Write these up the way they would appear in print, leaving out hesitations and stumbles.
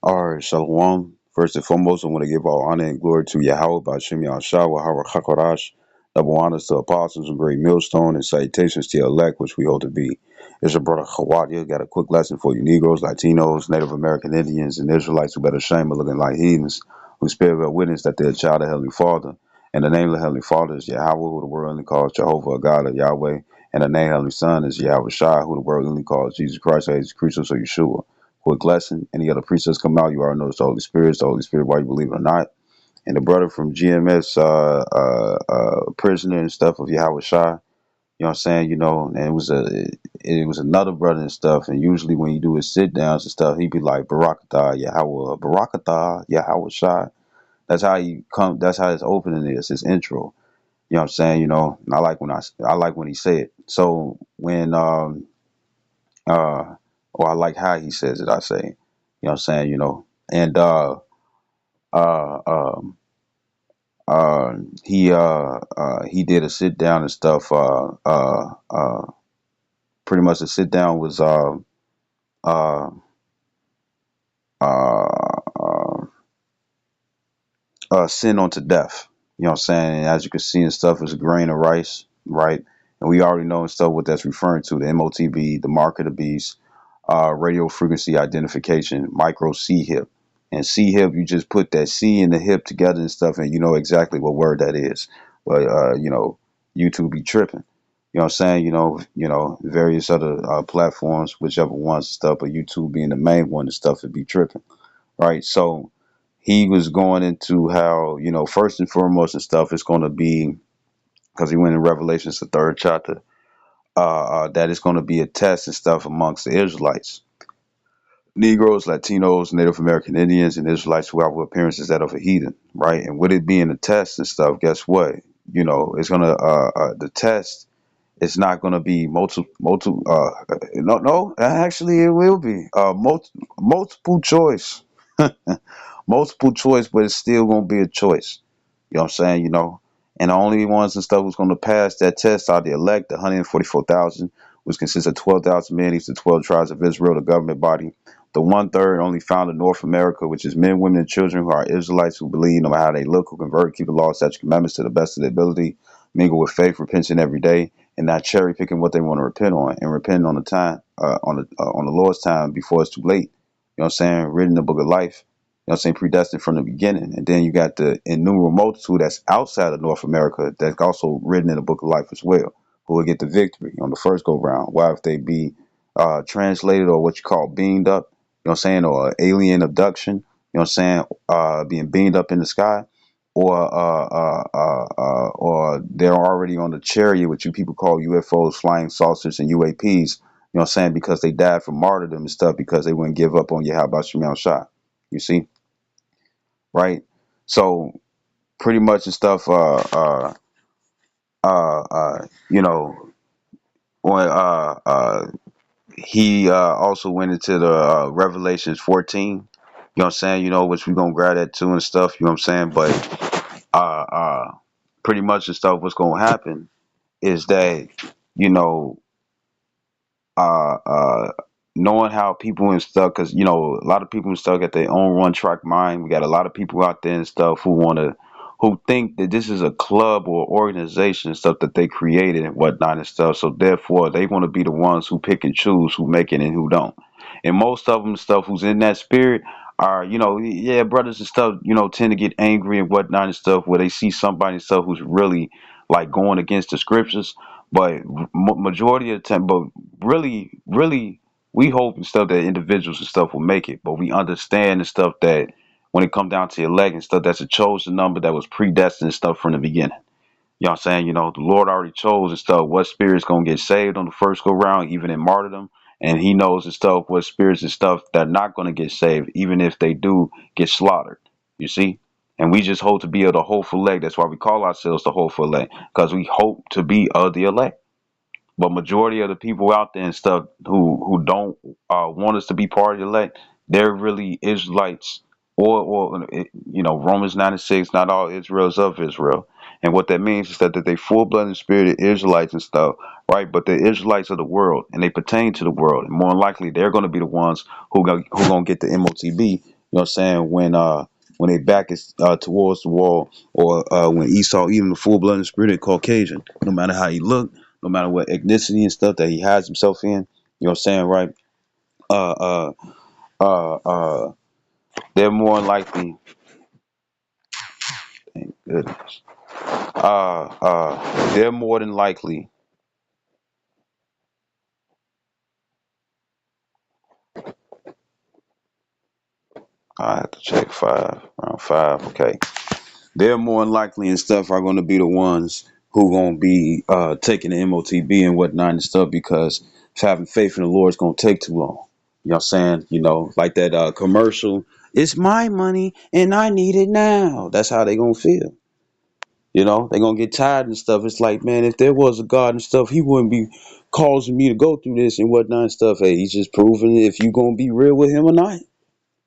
All right, Shalom. First and foremost, I want to give all honor and glory to Yahweh by Shem Yahshua, Hara Hakorash, double honors to apostles and great millstone, and salutations to your elect, which we hold to be. It's your brother Hawadia. Got a quick lesson for you Negroes, Latinos, Native American Indians, and Israelites who better shame of looking like heathens, who spirit bear witness that they're a child of Heavenly Father. And the name of the Heavenly Father is Yahweh, who the world only calls Jehovah, a God of Yahweh. And the name of the Heavenly Son is Yahweh Shai, who the world only calls Jesus Christ, or Jesus Christus, or Yeshua. Quick lesson. Any other precepts come out, you already know it's the Holy Spirit. It's the Holy Spirit, whether you believe it or not. And the brother from GMS, prisoner and stuff of Yahweh Shai, you know what I'm saying? And it was another brother and stuff. And usually when you do his sit downs and stuff, he'd be like Barakatah, Yahweh, Barakatah, Yahweh Shai. That's how he come. That's how his opening is, his intro. You know what I'm saying? And I like when he say it. So when uh or I like how he says it, I say. You know what I'm saying? And uh um he did a sit down and stuff. Pretty much the sit down was uh uh uh sin unto death. You know what I'm saying? And as you can see and stuff, it's a grain of rice, right? And we already know and stuff what that's referring to, the MOTB, the mark of the beast, radio frequency identification, micro C hip. And C hip, you just put that C and the hip together and stuff, and you know exactly what word that is. But YouTube be tripping. You know what I'm saying? Various other platforms, whichever ones and stuff, but YouTube being the main one and stuff, it be tripping. Right. So he was going into how, first and foremost and stuff, it's going to be, because he went in Revelations, the third chapter, that it's going to be a test and stuff amongst the Israelites, Negroes, Latinos, Native American Indians, and Israelites who have appearances that of a heathen, right? And with it being a test and stuff, guess what? It's going to, the test, it's not going to be no, actually it will be, multiple choice. Multiple choice, but it's still gonna be a choice. You know what I'm saying? And the only ones and stuff who's gonna pass that test are the elect, the 144,000, which consists of 12,000 men, each of the 12 tribes of Israel, the government body. The one third only found in North America, which is men, women, and children who are Israelites who believe no matter how they look, who convert, keep the law, statute, commandments to the best of their ability, mingle with faith, repenting every day, and not cherry picking what they want to repent on, and repent on the time, on the Lord's time before it's too late. You know what I'm saying? Written in the book of life. You know what I'm saying? Predestined from the beginning. And then you got the innumerable multitude that's outside of North America that's also written in the book of life as well, who will get the victory on the first go round. Why, if they be translated or what you call beamed up, you know what I'm saying, or alien abduction, you know what I'm saying, being beamed up in the sky, or they're already on the chariot, which you people call UFOs, flying saucers, and UAPs, you know what I'm saying, because they died from martyrdom and stuff because they wouldn't give up on Yahweh Shemel Shah. You see? Right? So pretty much and stuff. You know, when he also went into the Revelations 14. You know what I'm saying? Which we're gonna grab that too and stuff. You know what I'm saying? But pretty much and stuff. What's gonna happen is that you know uh, uh, knowing how people and stuff, because a lot of people and stuff got their own one track mind. We got a lot of people out there and stuff who think that this is a club or organization and stuff that they created and whatnot and stuff. So therefore, they want to be the ones who pick and choose who make it and who don't. And most of them stuff who's in that spirit are, yeah, brothers and stuff, tend to get angry and whatnot and stuff where they see somebody and stuff who's really like going against the scriptures. But majority of the time, but really, we hope and stuff that individuals and stuff will make it. But we understand and stuff that when it comes down to elect and stuff, that's a chosen number that was predestined and stuff from the beginning. You know what I'm saying? The Lord already chose and stuff what spirits gonna get saved on the first go round, even in martyrdom. And he knows and stuff what spirits and stuff that are not gonna get saved, even if they do get slaughtered. You see? And we just hope to be of the hopeful elect. That's why we call ourselves the hopeful elect, because we hope to be of the elect. But majority of the people out there and stuff who don't want us to be part of the elect, they're really Israelites, or Romans 9:6. Not all Israel is of Israel, and what that means is that they full-blooded spirited Israelites and stuff, right? But they're Israelites of the world, and they pertain to the world, and more than likely they're going to be the ones who gonna get the MOTB You know what I'm saying? When they back is towards the wall, or when Esau, even the full blooded spirit Caucasian, no matter how he look, no matter what ethnicity and stuff that he hides himself in, you know what I'm saying, right? Uh uh uh uh they're more likely, thank goodness. They're more than likely, I have to check around five, okay. They're more than likely and stuff are gonna be the ones who gonna be taking the MOTB and whatnot and stuff, because having faith in the Lord is gonna take too long. You know what I'm saying? You know, like that commercial, it's my money and I need it now. That's how they gonna feel. You know, they gonna get tired and stuff. It's like, man, if there was a God and stuff, he wouldn't be causing me to go through this and whatnot and stuff. Hey, he's just proving if you gonna be real with him or not.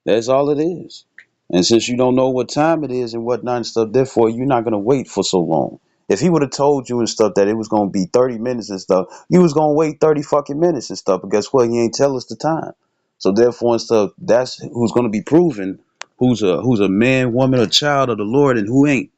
That's all it is. And since you don't know what time it is and whatnot and stuff, therefore you're not gonna wait for so long. If he would have told you and stuff that it was gonna be 30 minutes and stuff, you was gonna wait 30 fucking minutes and stuff. But guess what? He ain't tell us the time. So therefore and stuff, that's who's gonna be proven who's a man, woman, or child of the Lord and who ain't.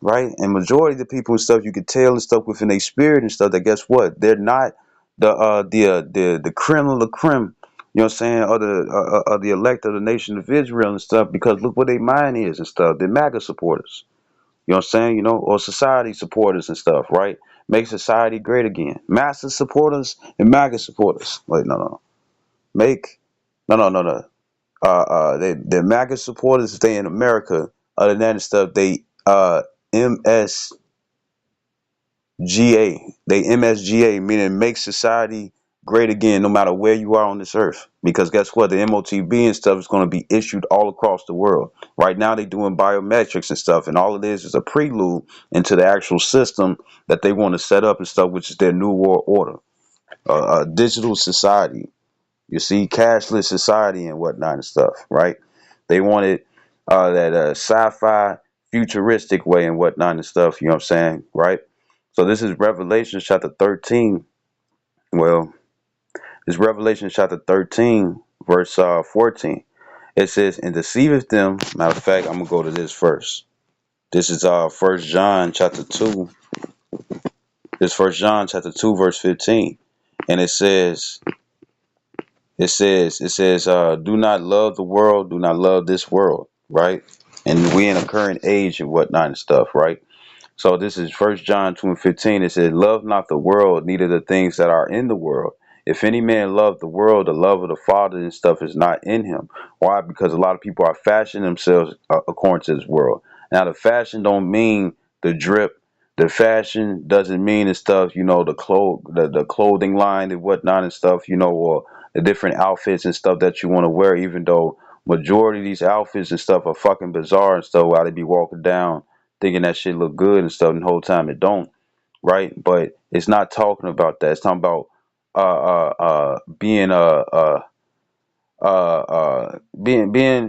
Right? And majority of the people and stuff you could tell and stuff within their spirit and stuff that guess what? They're not the creme of the creme, you know what I'm saying, or the elect of the nation of Israel and stuff, because look what their mind is and stuff. They're MAGA supporters. You know what I'm saying, you know, or society supporters and stuff, right? Make society great again. Master supporters and MAGA supporters. Wait, no. Make no. They're MAGA supporters if they in America. Other than that and stuff, they MS GA. They MSGA, meaning make society great again, no matter where you are on this earth. Because guess what? The MOTB and stuff is going to be issued all across the world. Right now, they're doing biometrics and stuff, and all it is a prelude into the actual system that they want to set up and stuff, which is their new world order, a digital society. You see, cashless society and whatnot and stuff, right? They wanted that sci-fi futuristic way and whatnot and stuff, you know what I'm saying, right? So this is Revelation chapter 13. Well, it's Revelation chapter 13, verse 14. It says, and deceiveth them. Matter of fact, I'm gonna go to this first. This is First John chapter 2. This First John chapter 2, verse 15. And it says, do not love the world, do not love this world, right? And we in a current age and whatnot and stuff, right? So this is First John 2 and 15. It says, love not the world, neither the things that are in the world. If any man love the world, the love of the Father and stuff is not in him. Why? Because a lot of people are fashioning themselves according to this world. Now the fashion don't mean the drip. The fashion doesn't mean and stuff, you know, the clothing line and whatnot and stuff, you know, or the different outfits and stuff that you want to wear, even though majority of these outfits and stuff are fucking bizarre and stuff while they be walking down thinking that shit look good and stuff, and the whole time it don't, right? But it's not talking about that. It's talking about being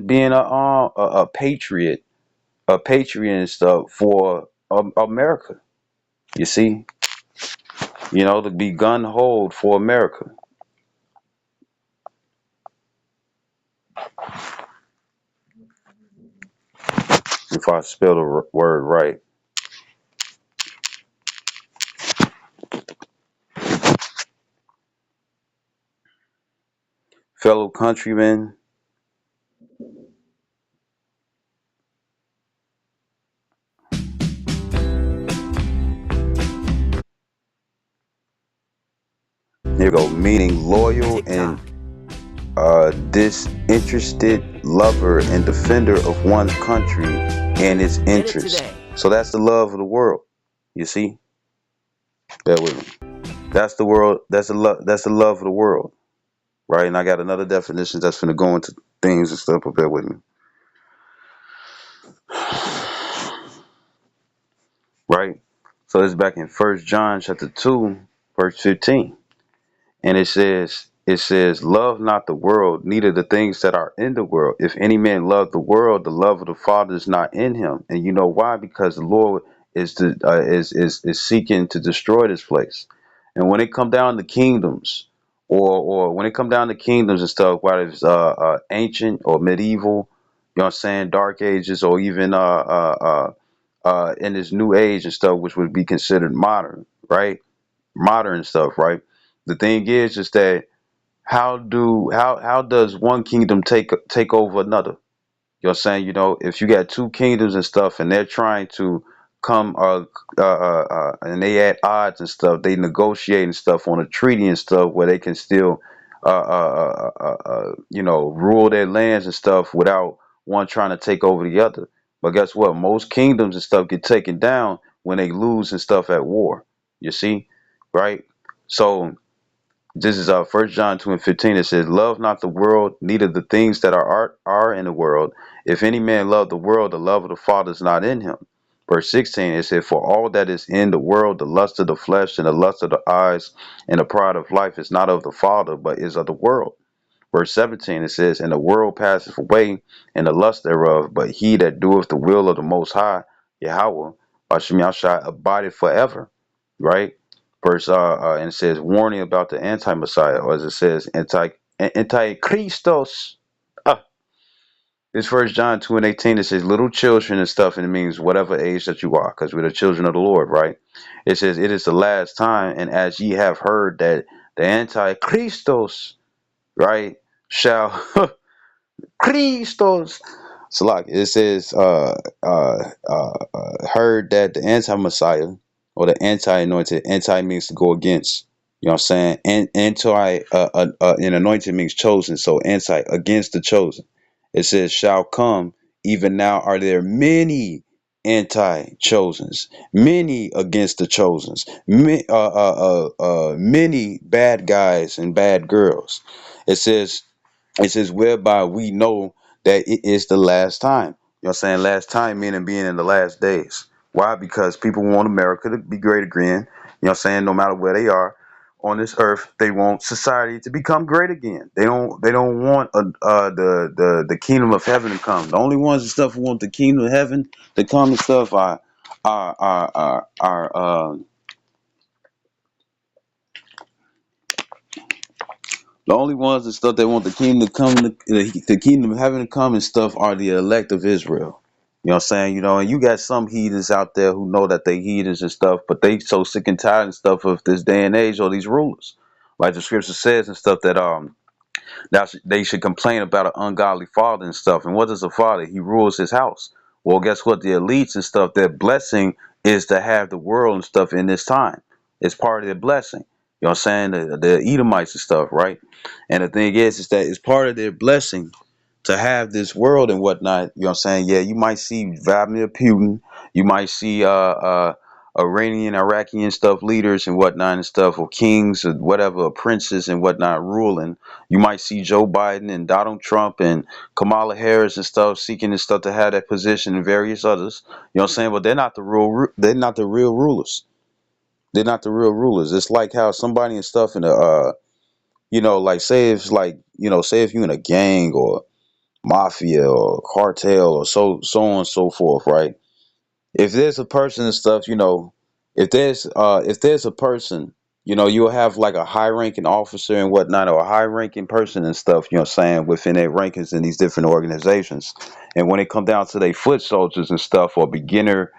being a patriot, a patriot and stuff for America. You see, you know, to be gun hold for America. If I spell the word right, fellow countrymen. Here we go. Meaning loyal and disinterested lover and defender of one's country and its interests. So that's the love of the world. You see, bear with me. That's the world. That's the love. That's the love of the world, right? And I got another definition that's going to go into things and stuff. But bear with me, right? So this is back in First John chapter 2, verse 15. And it says, love not the world, neither the things that are in the world. If any man love the world, the love of the Father is not in him. And you know why? Because the Lord is seeking to destroy this place. And when it come down to kingdoms or when it come down to kingdoms and stuff, whether it's ancient or medieval, you know what I'm saying, dark ages, or even in this new age and stuff, which would be considered modern, right? Modern stuff, right? The thing is just that how does one kingdom take over another? You know what I'm saying? You know, if you got two kingdoms and stuff, and they're trying to come, and they at odds and stuff, they negotiate and stuff on a treaty and stuff where they can still, you know, rule their lands and stuff without one trying to take over the other. But guess what? Most kingdoms and stuff get taken down when they lose and stuff at war. You see, right? So this is 1 John 2:15. It says, "Love not the world, neither the things that are in the world. If any man love the world, the love of the Father is not in him." Verse 16, it said, "For all that is in the world, the lust of the flesh and the lust of the eyes and the pride of life is not of the Father, but is of the world." Verse 17, it says, "And the world passeth away, and the lust thereof, but he that doeth the will of the Most High, Yahweh, Hashem Yahshua, abideth forever." Right? Verse and it says, warning about the anti-Messiah, or as it says, anti-Christos. Ah, it's 1 John 2:18. It says, "Little children" and stuff, and it means whatever age that you are, because we're the children of the Lord, right? It says, "It is the last time, and as ye have heard that the anti-Christos," right, shall Christos. So like it says, heard that the anti-Messiah or the anti-anointed, anti means to go against. You know what I'm saying? And and anointed means chosen. So anti against the chosen. It says shall come. Even now are there many anti-chosens, many against the chosens, many bad guys and bad girls. It says it says, "Whereby we know that it is the last time." You know what I'm saying? Last time meaning being in the last days. Why? Because people want America to be great again. You know what I'm saying? No matter where they are on this earth, they want society to become great again. They don't want the kingdom of heaven to come. The only ones and stuff who want the kingdom of heaven to come and stuff are the only ones and stuff that want the kingdom to come, the kingdom of heaven to come and stuff are the elect of Israel. You know what I'm saying? You know, and you got some heathens out there who know that they heathens and stuff, but they so sick and tired and stuff of this day and age or these rulers. Like the scripture says and stuff that they should complain about an ungodly father and stuff. And what is a father? He rules his house. Well, guess what? The elites and stuff, their blessing is to have the world and stuff in this time. It's part of their blessing. You know what I'm saying? The Edomites and stuff, right? And the thing is that it's part of their blessing to have this world and whatnot. You know what I'm saying? Yeah, you might see Vladimir Putin, you might see Iranian, Iraqi and stuff leaders and whatnot and stuff, or kings or whatever, or princes and whatnot ruling. You might see Joe Biden and Donald Trump and Kamala Harris and stuff seeking and stuff to have that position and various others. You know what I'm saying? But they're not the they're not the real rulers. They're not the real rulers. It's like how somebody and stuff in the you know, like say if like, you know, say if you're in a gang or mafia or cartel or so on and so forth, right? If there's a person and stuff, you know, if there's a person, you know, you'll have like a high ranking officer and whatnot, or a high ranking person and stuff, you know what I'm saying, within their rankings in these different organizations. And when it come down to their foot soldiers and stuff, or beginner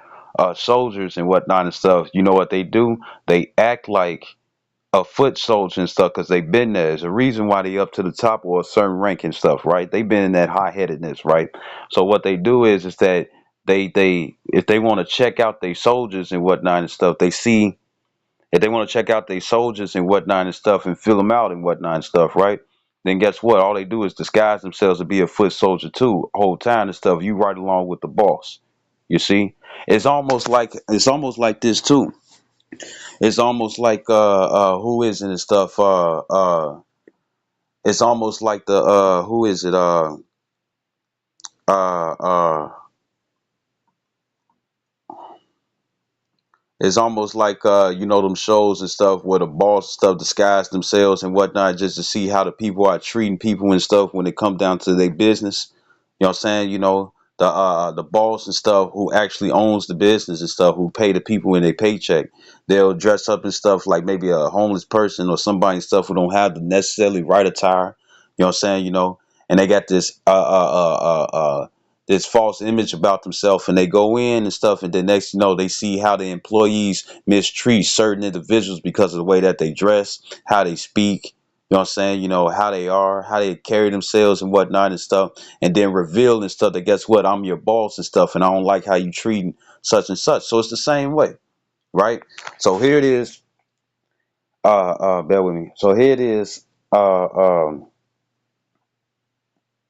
soldiers and whatnot and stuff, you know what they do? They act like a foot soldier and stuff because they've been there. There's a reason why they up to the top or a certain rank and stuff, right? They've been in that high headedness, right? So what they do is that they if they want to check out their soldiers and whatnot and stuff, they see if they want to check out their soldiers and whatnot and stuff and fill them out and whatnot and stuff, right? Then guess what? All they do is disguise themselves to be a foot soldier too, whole time and stuff. You right along with the boss. You see, it's almost like this too. It's almost like who is it and stuff it's almost like the who is it uh uh it's almost like you know them shows and stuff where the boss stuff disguise themselves and whatnot just to see how the people are treating people and stuff when it come down to their business. You know what I'm saying? You know, the boss and stuff who actually owns the business and stuff, who pay the people in their paycheck. They'll dress up and stuff like maybe a homeless person or somebody and stuff who don't have the necessarily right attire. You know what I'm saying? And they got this false image about themselves, and they go in and stuff, and then next they see how the employees mistreat certain individuals because of the way that they dress, how they speak. You know what I'm saying? How they are, how they carry themselves and whatnot and stuff, and then reveal and stuff that guess what, I'm your boss and stuff, and I don't like how you treating such and such. So it's the same way, right? So here it is. Bear with me. So here it is. Uh,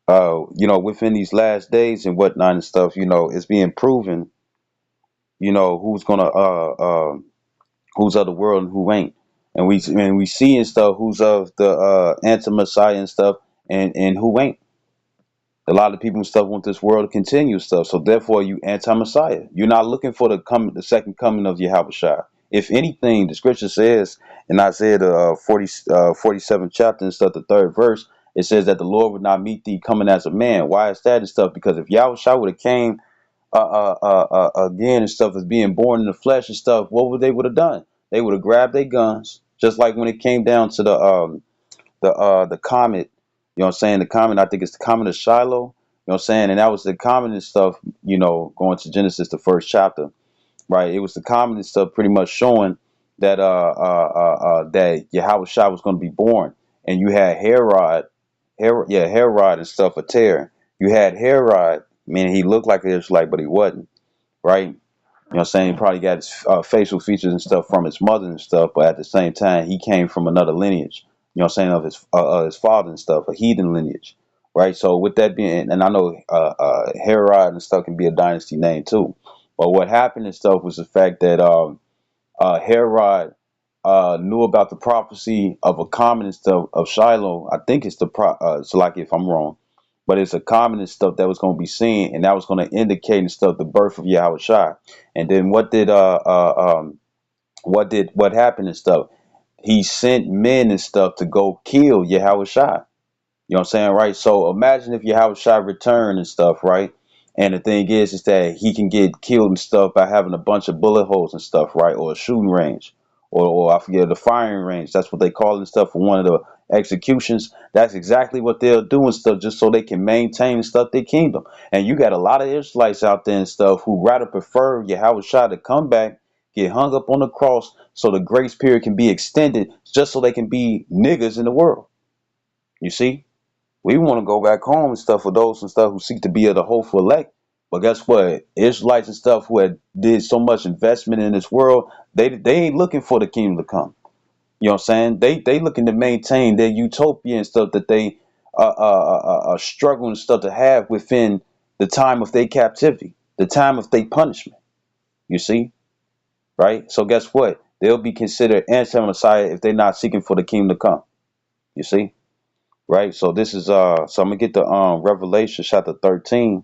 um, within these last days and whatnot and stuff, it's being proven, who's gonna who's of the world and who ain't, and we see and stuff who's of the anti-Messiah and stuff, and who ain't. A lot of people and stuff want this world to continue stuff. So therefore, you anti-Messiah. You're not looking for the second coming of Yahweh. If anything, the scripture says in Isaiah the 47th chapter and stuff, the third verse, it says that the Lord would not meet thee coming as a man. Why is that and stuff? Because if Yahweh would have came again and stuff as being born in the flesh and stuff, what would have done? They would have grabbed their guns, just like when it came down to the comet, what I'm saying? The comet, I think it's the comet of Shiloh, what I'm saying? And that was the comet and stuff, going to Genesis, the first chapter, right? It was the comet and stuff pretty much showing that Yahweh Shai was going to be born. And you had Herod and stuff, a tear. You had Herod, meaning he looked like an Israelite, but he wasn't, right? What I'm saying? He probably got his facial features and stuff from his mother and stuff, but at the same time, he came from another lineage. What I'm saying, of his father and stuff, a heathen lineage, right? So with that being, and I know Herod and stuff can be a dynasty name too, but what happened and stuff was the fact that Herod knew about the prophecy of a common and stuff of Shiloh. I think it's so like if I'm wrong, but it's a common and stuff that was going to be seen, and that was going to indicate and stuff the birth of Yahweh Shai. And then what happened and stuff? He sent men and stuff to go kill Yahweh Shai. You know what I'm saying, right? So imagine if Yahweh Shai return and stuff, right? And the thing is that he can get killed and stuff by having a bunch of bullet holes and stuff, right? Or a shooting range, or I forget, the firing range. That's what they call it and stuff for one of the executions. That's exactly what they'll do and stuff, just so they can maintain and stuff their kingdom. And you got a lot of Israelites out there and stuff who rather prefer Yahweh Shai to come back, get hung up on the cross, so the grace period can be extended, just so they can be niggas in the world. You see? We want to go back home and stuff for those and stuff who seek to be of the hopeful elect. But guess what? Israelites and stuff who had did so much investment in this world, they ain't looking for the kingdom to come. You know what I'm saying? They looking to maintain their utopia and stuff that they are struggling and stuff to have within the time of their captivity, the time of their punishment. You see, right? So guess what? They'll be considered anti-Messiah if they're not seeking for the kingdom to come. You see? Right, so this is so I'm gonna get the Revelation chapter 13.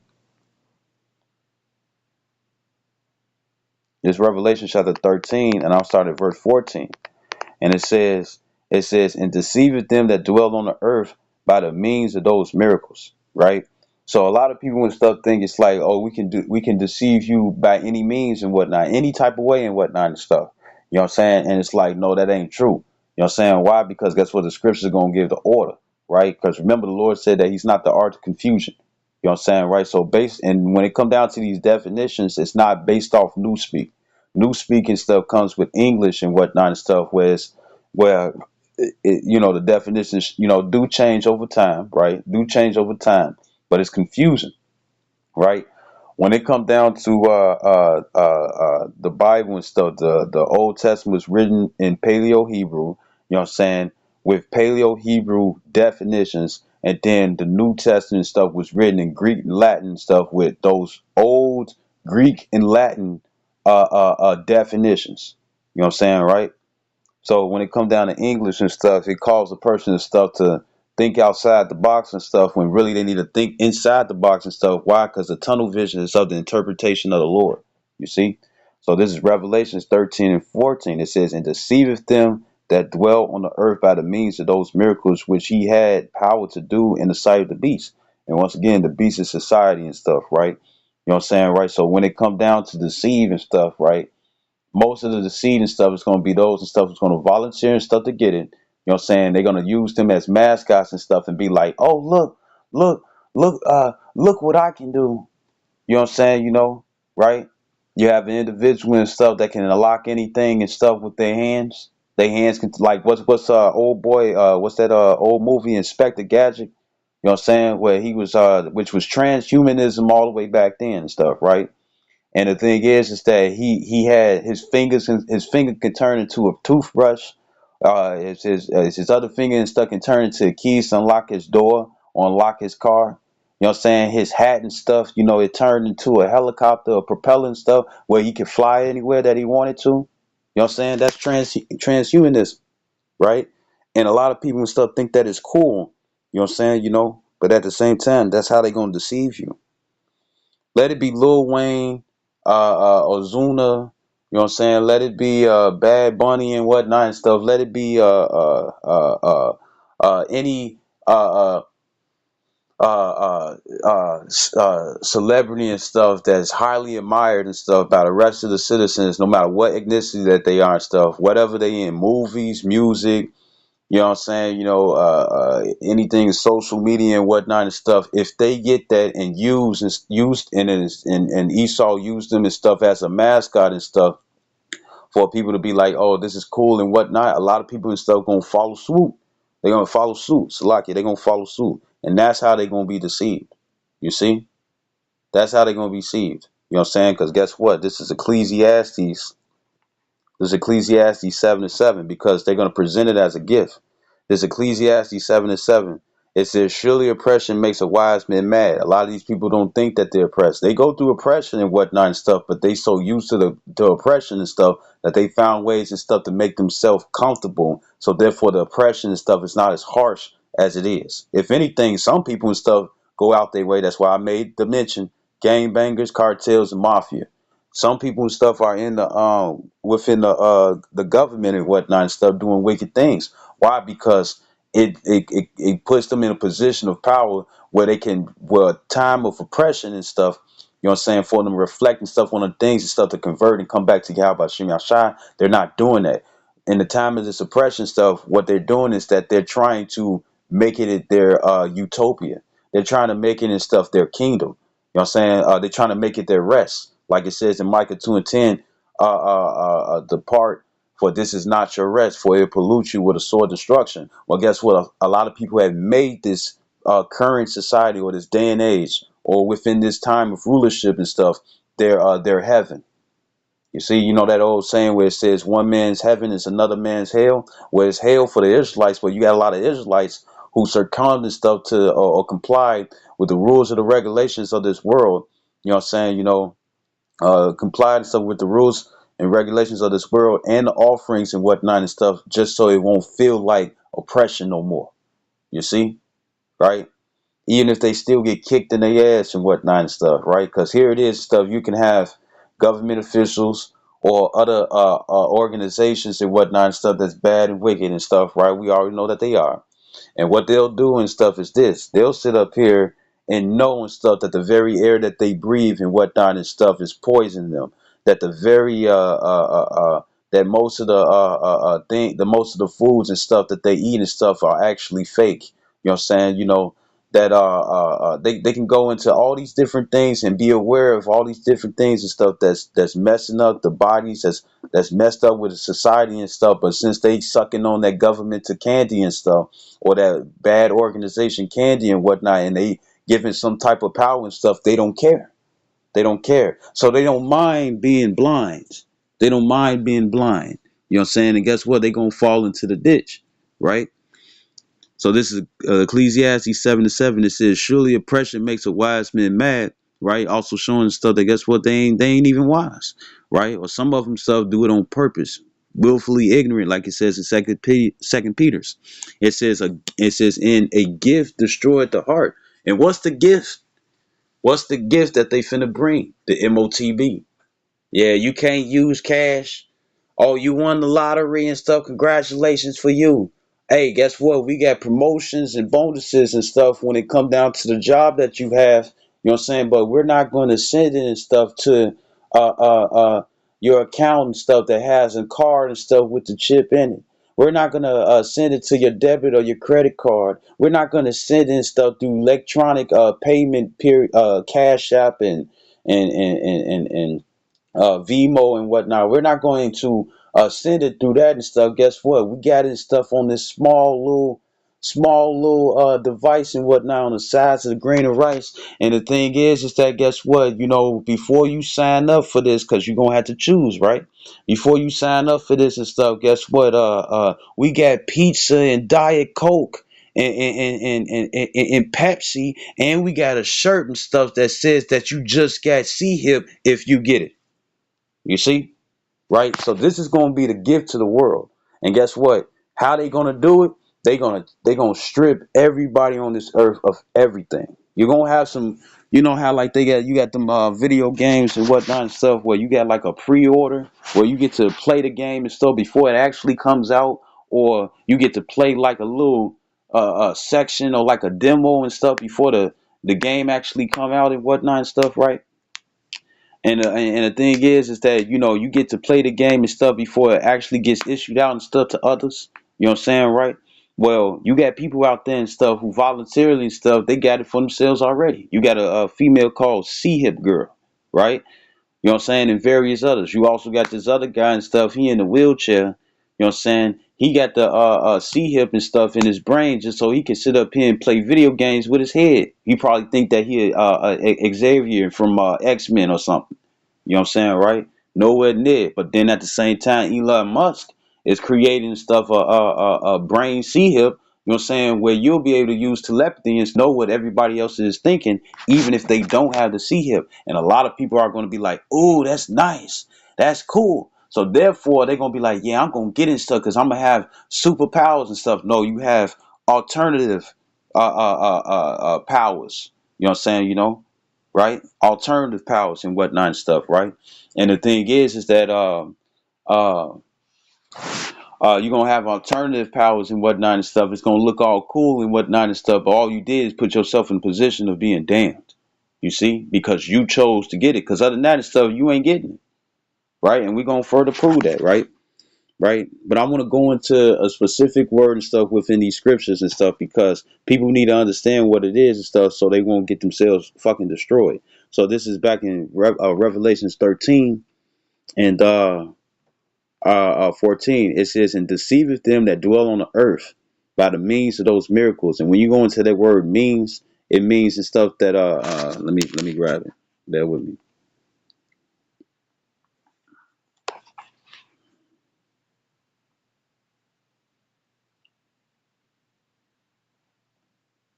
This Revelation chapter 13, and I'll start at verse 14. And it says, and deceiveth them that dwell on the earth by the means of those miracles. Right. So a lot of people and stuff think it's like, oh, we can deceive you by any means and whatnot, any type of way and whatnot and stuff. You know what I'm saying? And it's like, no, that ain't true. You know what I'm saying? Why? Because guess what? The scriptures are gonna give the order, right? Because remember, the Lord said that He's not the art of confusion. You know what I'm saying, right? So and when it come down to these definitions, it's not based off new speak. New speaking stuff comes with English and whatnot and stuff, where the definitions do change over time, right? Do change over time, but it's confusing, right? When it comes down to the Bible and stuff, the Old Testament was written in Paleo Hebrew. You know what I'm saying, with Paleo Hebrew definitions, and then the New Testament stuff was written in Greek and Latin stuff with those old Greek and Latin definitions. You know what I'm saying, right? So when it comes down to English and stuff, it calls a person and stuff to think outside the box and stuff when really they need to think inside the box and stuff. Why? Because the tunnel vision is of the interpretation of the Lord. You see? So this is Revelations 13 and 14. It says, and deceiveth them that dwell on the earth by the means of those miracles which he had power to do in the sight of the beast. And once again, the beast is society and stuff, right? You know what I'm saying, right? So when it come down to deceive and stuff, right? Most of the deceit and stuff is gonna be those and stuff that's gonna volunteer and stuff to get it. You know what I'm saying? They're gonna use them as mascots and stuff and be like, oh look, look what I can do. You know what I'm saying? Right? You have an individual and stuff that can unlock anything and stuff with their hands. Their hands can like what's old boy what's that old movie Inspector Gadget? You know what I'm saying? Where he was which was transhumanism all the way back then and stuff, right? And the thing is that he had his fingers and his finger can turn into a toothbrush. His other finger and stuff can turn into keys to unlock his door or unlock his car. You know what I'm saying? His hat and stuff, it turned into a helicopter, a propeller and stuff where he could fly anywhere that he wanted to. You know what I'm saying? That's transhumanism, right? And a lot of people and stuff think that is cool. You know what I'm saying? But at the same time, that's how they gonna deceive you. Let it be Lil Wayne, Ozuna, you know what I'm saying? Let it be Bad Bunny and whatnot and stuff. Let it be any celebrity and stuff that's highly admired and stuff by the rest of the citizens, no matter what ethnicity that they are and stuff, whatever they in, movies, music, you know what I'm saying? Anything social media and whatnot and stuff. If they get that and and Esau used them and stuff as a mascot and stuff for people to be like, oh, this is cool and whatnot. A lot of people and stuff gonna follow suit. They're gonna follow suit. Salaki, they're gonna follow suit, and that's how they're gonna be deceived. You see, that's how they're gonna be deceived. You know what I'm saying? Because guess what? This is Ecclesiastes 7 and 7 because they're going to present it as a gift. This Ecclesiastes 7 and 7. It says, surely oppression makes a wise man mad. A lot of these people don't think that they're oppressed. They go through oppression and whatnot and stuff, but they so used to the oppression and stuff that they found ways and stuff to make themselves comfortable. So therefore the oppression and stuff is not as harsh as it is. If anything, some people and stuff go out their way. That's why I made the mention gangbangers, cartels, and mafia. Some people and stuff are in the within the government and whatnot and stuff doing wicked things. Why? Because it puts them in a position of power where they can, well, time of oppression and stuff. You know what I'm saying? For them reflecting stuff on the things and stuff to convert and come back to Yahweh Shem Yahshai, they're not doing that. In the time of this oppression stuff, what they're doing is that they're trying to make it their utopia. They're trying to make it and stuff their kingdom. You know what I'm saying? They're trying to make it their rest. Like it says in Micah 2 and 10, depart, for this is not your rest, for it pollutes you with a sore destruction. Well, guess what? A lot of people have made this current society or this day and age or within this time of rulership and stuff, their heaven. You see, that old saying where it says one man's heaven is another man's hell. Well, it's hell for the Israelites, but you got a lot of Israelites who succumbed and stuff to or complied with the rules or the regulations of this world. You know what I'm saying? Complied and stuff with the rules and regulations of this world and the offerings and whatnot and stuff, just so it won't feel like oppression no more. You see, right? Even if they still get kicked in their ass and whatnot and stuff, right? Because here it is, stuff you can have government officials or other organizations and whatnot and stuff that's bad and wicked and stuff, right? We already know that they are. And what they'll do and stuff is this. They'll sit up here and know and stuff that the very air that they breathe and whatnot and stuff is poisoning them. That the very that most of the most of the foods and stuff that they eat and stuff are actually fake. You know what I'm saying? That they can go into all these different things and be aware of all these different things and stuff that's messing up the bodies, that's messed up with the society and stuff. But since they sucking on that government to candy and stuff, or that bad organization candy and whatnot, and they giving some type of power and stuff, they don't care. They don't care. So they don't mind being blind. They don't mind being blind. You know what I'm saying? And guess what? They're going to fall into the ditch, right? So this is Ecclesiastes 7 to 7. It says, surely oppression makes a wise man mad, right? Also showing stuff that guess what? They ain't even wise, right? Or some of them stuff do it on purpose, willfully ignorant, like it says in Second Peter's. It says in a gift destroyed the heart. And what's the gift? What's the gift that they finna bring? The MOTB. Yeah, you can't use cash. Oh, you won the lottery and stuff. Congratulations for you. Hey, guess what? We got promotions and bonuses and stuff when it come down to the job that you have. You know what I'm saying? But we're not going to send in stuff to uh, uh, uh, your account and stuff that has a card and stuff with the chip in it. We're not going to send it to your debit or your credit card. We're not going to send in stuff through electronic payment period, Cash App and Vimo and whatnot. We're not going to send it through that and stuff. Guess what? We got this stuff on this small little device and whatnot on the size of a grain of rice. And the thing is that guess what? You know, before you sign up for this, because you're gonna have to choose, right? Before you sign up for this and stuff, guess what? We got pizza and Diet Coke. And Pepsi, and we got a shirt and stuff that says that you just got C hip if you get it. You see? Right? So this is going to be the gift to the world. And guess what? How they going to do it? They going to strip everybody on this earth of everything. You're going to have some, you know how like you got them video games and whatnot and stuff where you got like a pre-order where you get to play the game and stuff before it actually comes out, or you get to play like a little section or like a demo and stuff before the game actually come out and whatnot and stuff, right? And the thing is that you know you get to play the game and stuff before it actually gets issued out and stuff to others. You know what I'm saying, right? Well, you got people out there and stuff who voluntarily and stuff they got it for themselves already. You got a female called C Hip Girl, right? You know what I'm saying, and various others. You also got this other guy and stuff. He in the wheelchair. You know what I'm saying? He got the C hip and stuff in his brain just so he can sit up here and play video games with his head. He probably think that he Xavier from X-Men or something. You know what I'm saying, right? Nowhere near. But then at the same time, Elon Musk is creating stuff, a brain C hip. You know what I'm saying, where you'll be able to use telepathy and know what everybody else is thinking, even if they don't have the C hip. And a lot of people are going to be like, "Ooh, that's nice, that's cool." So therefore, they're going to be like, "Yeah, I'm going to get in stuff because I'm gonna have superpowers and stuff." No, you have alternative powers. You know what I'm saying? You know, right? Alternative powers and whatnot and stuff, right? And the thing is that uh, you're gonna have alternative powers and whatnot and stuff. It's gonna look all cool and whatnot and stuff, but all you did is put yourself in a position of being damned. You see, because you chose to get it. Because other than that and stuff, you ain't getting it, right? And we're gonna further prove that, right? Right? But I want to go into a specific word and stuff within these scriptures and stuff because people need to understand what it is and stuff so they won't get themselves fucking destroyed. So this is back in Revelations 13 and 14. It says, "And deceiveth them that dwell on the earth by the means of those miracles." And when you go into that word means, it means and stuff that let me grab it. Bear with me.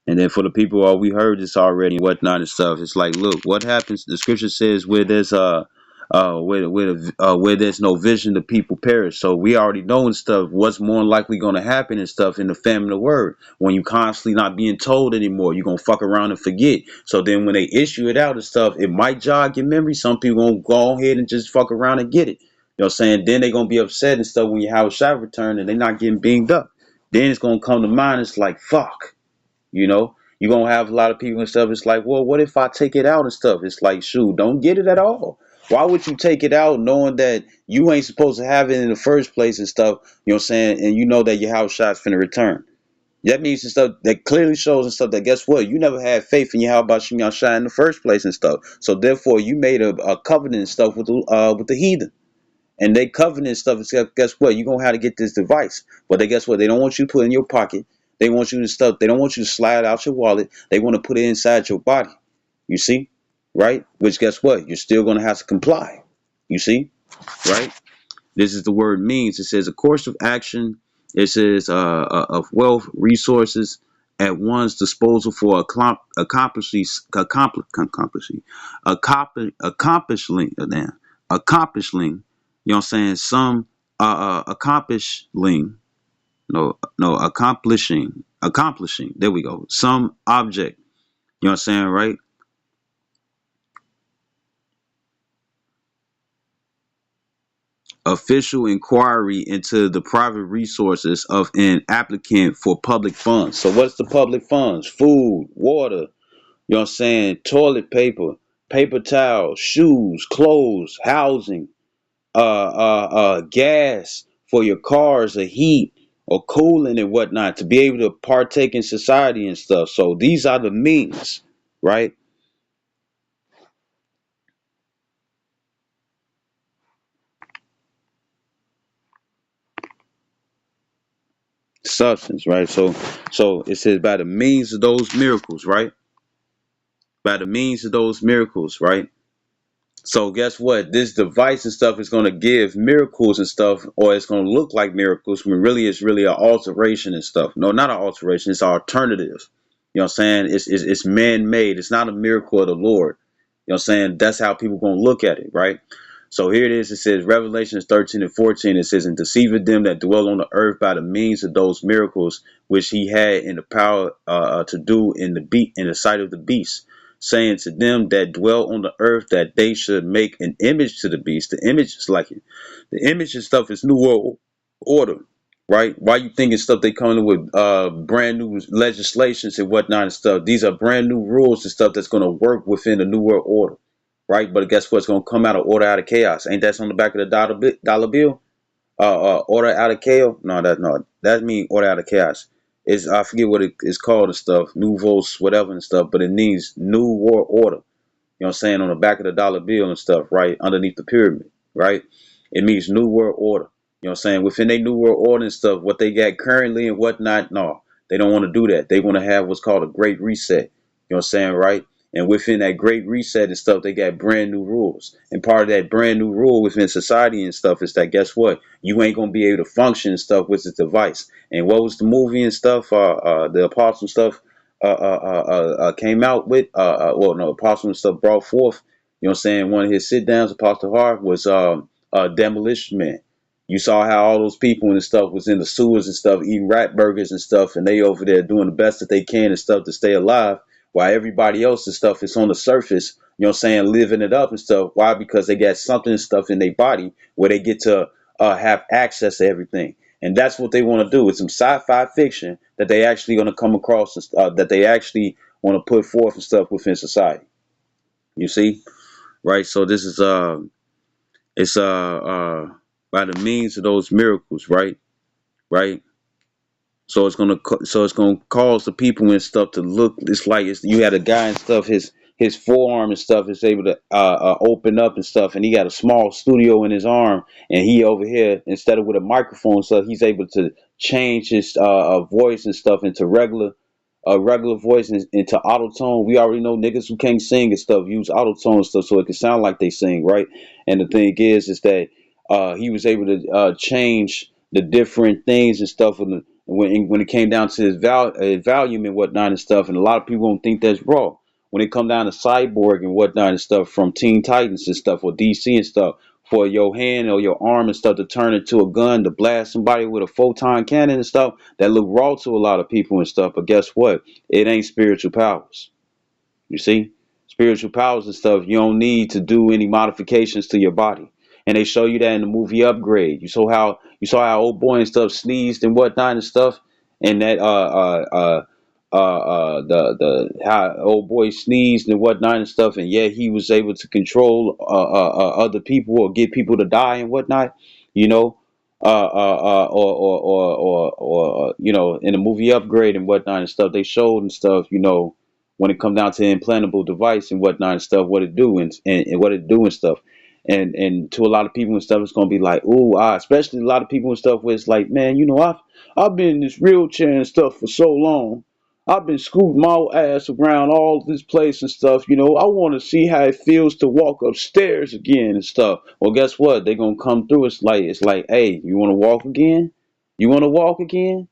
And then for the people, we heard this already and whatnot and stuff. It's like, look, what happens? The scripture says, where there's where there's no vision, the people perish. So we already know and stuff what's more likely going to happen and stuff in the famine of word. When you constantly not being told anymore, you're gonna fuck around and forget. So then when they issue it out and stuff, it might jog your memory. Some people gonna go ahead and just fuck around and get it. You know what I'm saying? Then they gonna be upset and stuff when you have a shot return and they're not getting beamed up. Then it's gonna come to mind. It's like fuck. You know, you're gonna have a lot of people and stuff. It's like, well, what if I take it out and stuff? It's like, shoot, don't get it at all. Why would you take it out knowing that you ain't supposed to have it in the first place and stuff? You know what I'm saying? And you know that your house shot's finna return. That means and stuff that clearly shows and stuff that guess what? You never had faith in your how about your shot in the first place and stuff. So therefore, you made a covenant and stuff with the heathen. And they covenant stuff is guess what? You're gonna have to get this device. But they guess what? They don't want you to put in your pocket. They want you to stuff, they don't want you to slide out your wallet. They want to put it inside your body. You see? Right? Which guess what? You're still gonna have to comply. You see? Right? This is the word means. It says a course of action. It says of wealth, resources at one's disposal for accomplishing. You know what I'm saying? Some accomplishing. No, accomplishing. There we go. Some object. You know what I'm saying, right? Official inquiry into the private resources of an applicant for public funds. So what's the public funds? Food, water, You know what I'm saying? Toilet paper, paper towels, shoes, clothes, housing, gas for your cars, or heat or cooling and whatnot to be able to partake in society and stuff. So these are the means, right? Substance, right? So it says by the means of those miracles, right? By the means of those miracles, right? So guess what? This device and stuff is going to give miracles and stuff, or it's going to look like miracles when really it's really an alteration and stuff. No, not an alteration. It's an alternative. You know what I'm saying? It's man-made. It's not a miracle of the Lord. You know what I'm saying? That's how people going to look at it, right? So here it is. It says Revelations 13 and 14. It says, and deceiving them that dwell on the earth by the means of those miracles which he had in the power to do in the sight of the beast, saying to them that dwell on the earth that they should make an image to the beast. The image is like it. The image and stuff is new world order, right? Why you thinking stuff they coming with brand new legislations and whatnot and stuff? These are brand new rules and stuff that's going to work within the new world order, right? But guess what's going to come out of order out of chaos? Ain't that on the back of the dollar bill? Order out of chaos? No, that means order out of chaos. Is I forget what it is called and stuff, nouveaux whatever and stuff, but it means new world order. You know what I'm saying, on the back of the dollar bill and stuff, right? Underneath the pyramid, right? It means new world order. You know what I'm saying? Within their new world order and stuff, what they got currently and whatnot, no, they don't want to do that. They want to have what's called a great reset. You know what I'm saying, right? And within that great reset and stuff, they got brand new rules. And part of that brand new rule within society and stuff is that guess what? You ain't gonna be able to function and stuff with this device. And what was the movie and stuff? The apostle stuff came out with, well, no, Apostle and stuff brought forth, you know what I'm saying, one of his sit downs, Apostle Hart, was Demolition Man. You saw how all those people and stuff was in the sewers and stuff, eating rat burgers and stuff, and they over there doing the best that they can and stuff to stay alive, while everybody else and stuff is on the surface, you know what I'm saying, living it up and stuff. Why? Because they got something and stuff in their body where they get to have access to everything. And that's what they want to do. It's some sci-fi fiction that they actually going to come across, that they actually want to put forth and stuff within society. You see, right? So this is it's by the means of those miracles, right? Right. So it's gonna cause the people and stuff to look. It's like you had a guy and stuff. His forearm and stuff is able to open up and stuff, and he got a small studio in his arm, and he over here instead of with a microphone and stuff, he's able to change his voice and stuff into regular voice into auto tone. We already know niggas who can't sing and stuff use auto tone and stuff so it can sound like they sing, right? And the thing is that he was able to change the different things and stuff when it came down to his volume and whatnot and stuff. And a lot of people don't think that's raw. When it come down to Cyborg and whatnot and stuff from Teen Titans and stuff or DC and stuff, for your hand or your arm and stuff to turn into a gun to blast somebody with a photon cannon and stuff, that look raw to a lot of people and stuff. But guess what? It ain't spiritual powers. You see? Spiritual powers and stuff, you don't need to do any modifications to your body. And they show you that in the movie Upgrade. You saw how old boy and stuff sneezed and whatnot and stuff. And that the how old boy sneezed and whatnot and stuff, and yet he was able to control other people or get people to die and whatnot, you know, or you know, in the movie Upgrade and whatnot and stuff, they showed and stuff, you know, when it come down to implantable device and whatnot and stuff, what it do and what it do and stuff. And to a lot of people and stuff, it's gonna be like, ooh, especially a lot of people and stuff where it's like, man, you know, I've been in this wheelchair and stuff for so long. I've been scooting my ass around all this place and stuff. You know, I want to see how it feels to walk upstairs again and stuff. Well, guess what? They're gonna come through. It's like, hey, you want to walk again? You want to walk again?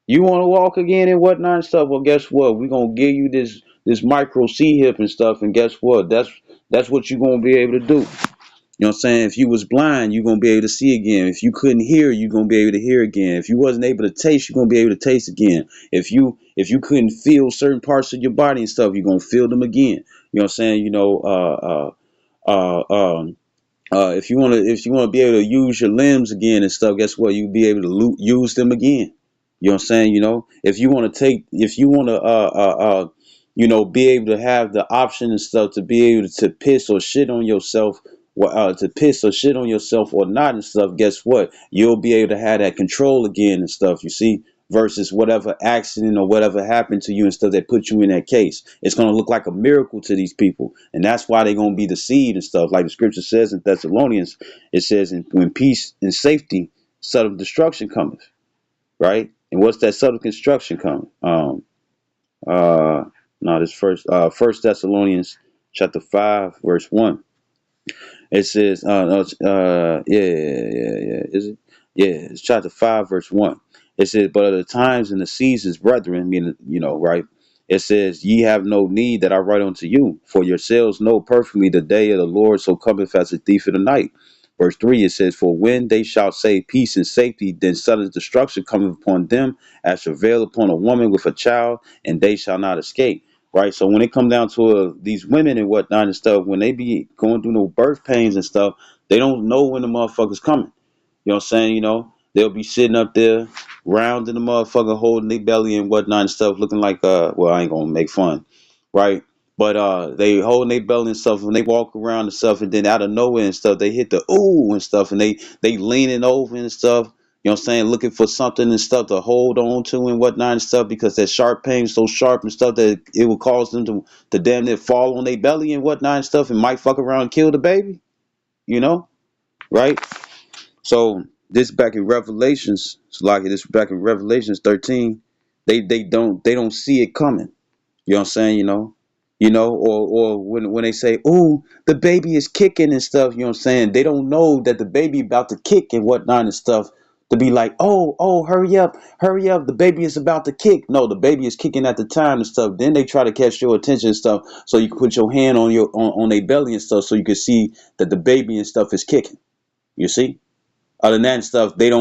You want to walk again and whatnot and stuff. Well, guess what? We're gonna give you this micro C hip and stuff. And guess what? That's what you're gonna be able to do. You know what I'm saying? If you was blind, you're gonna be able to see again. If you couldn't hear, you're gonna be able to hear again. If you wasn't able to taste, you're gonna be able to taste again. If you couldn't feel certain parts of your body and stuff, you're gonna feel them again. You know what I'm saying? You know, if you wanna be able to use your limbs again and stuff, guess what? You'll be able to use them again. You know what I'm saying? You know, if you wanna be able to have the option and stuff to be able to piss or shit on yourself, to piss or shit on yourself or not and stuff, guess what? You'll be able to have that control again and stuff, you see, versus whatever accident or whatever happened to you and stuff that put you in that case. It's going to look like a miracle to these people. And that's why they're going to be deceived and stuff. Like the scripture says in Thessalonians, it says, when peace and safety, subtle destruction cometh, right? And what's that subtle construction coming? Uh, no, this First Thessalonians chapter 5, verse 1. It says, is it? Yeah, it's chapter 5, verse 1. It says, but of the times and the seasons, brethren, meaning, right? It says, ye have no need that I write unto you, for yourselves know perfectly the day of the Lord so cometh as a thief in the night. Verse 3, it says, for when they shall say peace and safety, then sudden destruction cometh upon them as travail upon a woman with a child, and they shall not escape. Right. So when it come down to these women and whatnot and stuff, when they be going through no birth pains and stuff, they don't know when the motherfucker's coming. You know what I'm saying? They'll be sitting up there, rounding the motherfucker, holding their belly and whatnot and stuff, looking like well, I ain't gonna make fun, right? But they holding their belly and stuff, and they walk around and stuff, and then out of nowhere and stuff, they hit the ooh and stuff, and they leaning over and stuff. You know what I'm saying? Looking for something and stuff to hold on to and whatnot and stuff, because that sharp pain is so sharp and stuff that it will cause them to damn near fall on their belly and whatnot and stuff, and might fuck around and kill the baby. You know, right? So this back in Revelations, it's like this back in Revelations 13, they don't see it coming. You know what I'm saying? Or when they say, "Ooh, the baby is kicking" and stuff. You know what I'm saying? They don't know that the baby about to kick and whatnot and stuff. To be like, oh, hurry up, the baby is about to kick. No, the baby is kicking at the time and stuff. Then they try to catch your attention and stuff, so you can put your hand on their belly and stuff, so you can see that the baby and stuff is kicking. You see? Other than that and stuff, they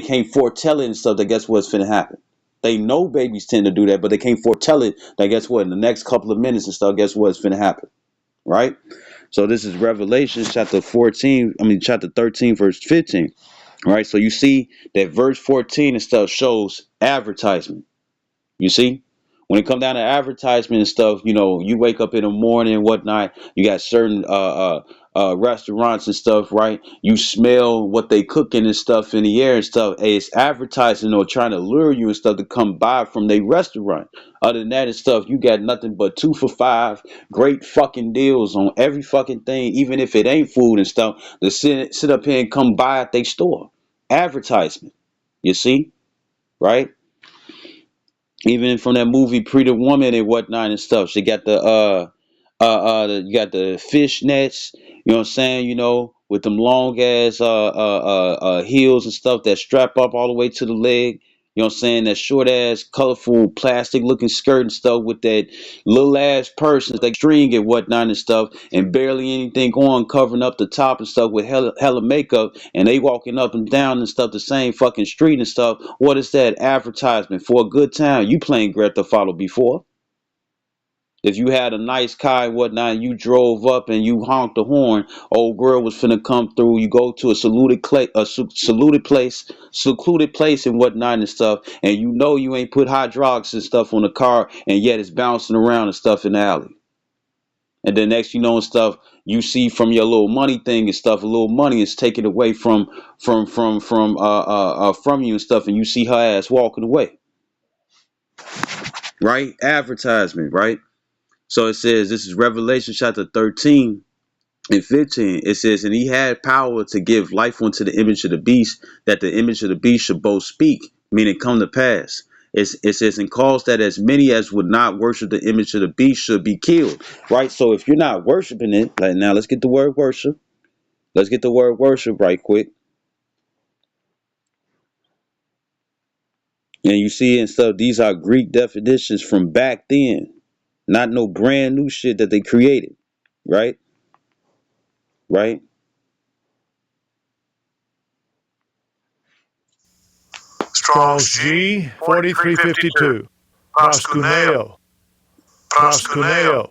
can't foretell it and stuff that guess what's finna happen. They know babies tend to do that, but they can't foretell it that guess what, in the next couple of minutes and stuff, guess what's finna happen. Right? So this is Revelation chapter 13, verse 15. Right? So you see that verse 14 and stuff shows advertisement. You see? When it comes down to advertisement and stuff, you wake up in the morning and whatnot, you got certain restaurants and stuff, right? You smell what they cooking and stuff in the air and stuff. Hey, it's advertising or trying to lure you and stuff to come by from their restaurant. Other than that and stuff, you got nothing but 2 for $5, great fucking deals on every fucking thing, even if it ain't food and stuff, to sit up here and come by at their store. Advertisement. You see? Right? Even from that movie Pt.1 and whatnot and stuff. She got you got the fish nets, you know what I'm saying, with them long ass heels and stuff that strap up all the way to the leg. You know what I'm saying? That short ass, colorful, plastic looking skirt and stuff with that little ass purse and that string and whatnot and stuff, and barely anything on, covering up the top and stuff with hella makeup, and they walking up and down and stuff the same fucking street and stuff. What is that? Advertisement for a good time. You playing Grand Theft Auto before? If you had a nice car and whatnot, and you drove up and you honked the horn, old girl was finna come through. You go to a secluded place and whatnot and stuff, and you ain't put hydraulics and stuff on the car, and yet it's bouncing around and stuff in the alley. And then next you know and stuff, you see from your little money thing and stuff, a little money is taken away from you and stuff, and you see her ass walking away. Right? Advertisement, right? So it says, this is Revelation chapter 13 and 15. It says, and he had power to give life unto the image of the beast, that the image of the beast should both speak, meaning come to pass. It says, and cause that as many as would not worship the image of the beast should be killed. Right? So if you're not worshiping it, like now let's get the word worship. Let's get the word worship right quick. And you see and stuff, these are Greek definitions from back then. Not no brand new shit that they created. Right? Right? Strong's G 4352. Proskuneo. Proskuneo.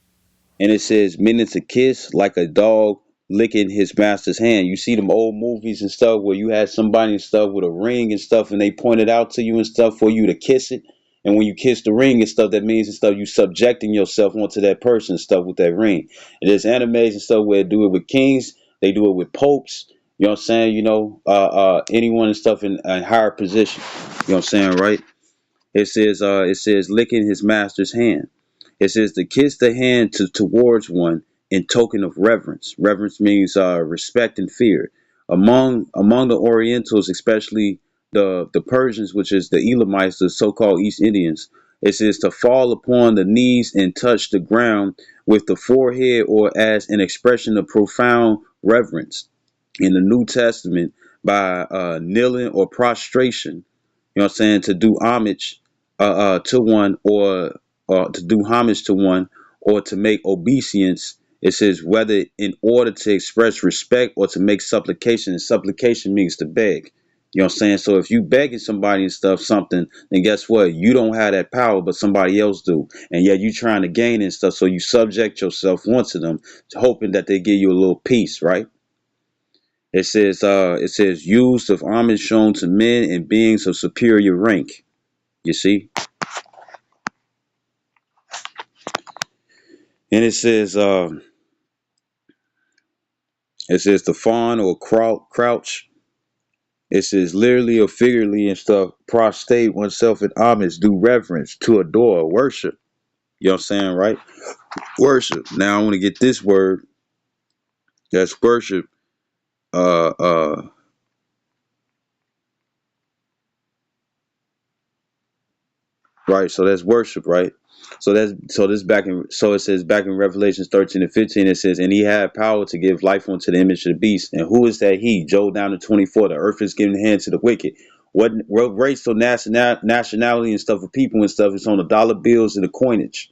And it says meaning to kiss like a dog licking his master's hand. You see them old movies and stuff where you had somebody and stuff with a ring and stuff, and they point it out to you and stuff for you to kiss it And when you kiss the ring and stuff, that means and stuff you subjecting yourself onto that person and stuff with that ring. And there's animes and stuff where they do it with kings, they do it with popes. You know what I'm saying? Anyone and stuff in a higher position. You know what I'm saying, right? It says licking his master's hand. It says to kiss the hand towards one in token of reverence. Reverence means respect and fear. Among the Orientals, especially the Persians, which is the Elamites, the so-called East Indians, it says to fall upon the knees and touch the ground with the forehead or as an expression of profound reverence. In the New Testament, by kneeling or prostration, you know what I'm saying, to do homage to one, or to do homage to one, or to make obeisance. It says whether in order to express respect or to make supplication, and supplication means to beg. You know what I'm saying? So if you begging somebody and stuff something, then guess what? You don't have that power, but somebody else do. And yet you trying to gain and stuff, so you subject yourself onto them, hoping that they give you a little peace, right? It says use of homage shown to men and beings of superior rank. You see? And it says to fawn or crouch. It says literally or figuratively and stuff, prostrate oneself in homage, do reverence, to adore, worship. You know what I'm saying, right? Worship. Now I want to get this word. That's worship. Uh uh right. So that's worship, right? So it says back in Revelations 13 and 15, it says, and he had power to give life unto the image of the beast. And who is that he? Joel down to 24. The earth is given hand to the wicked. What race or nationality and stuff of people and stuff is on the dollar bills and the coinage?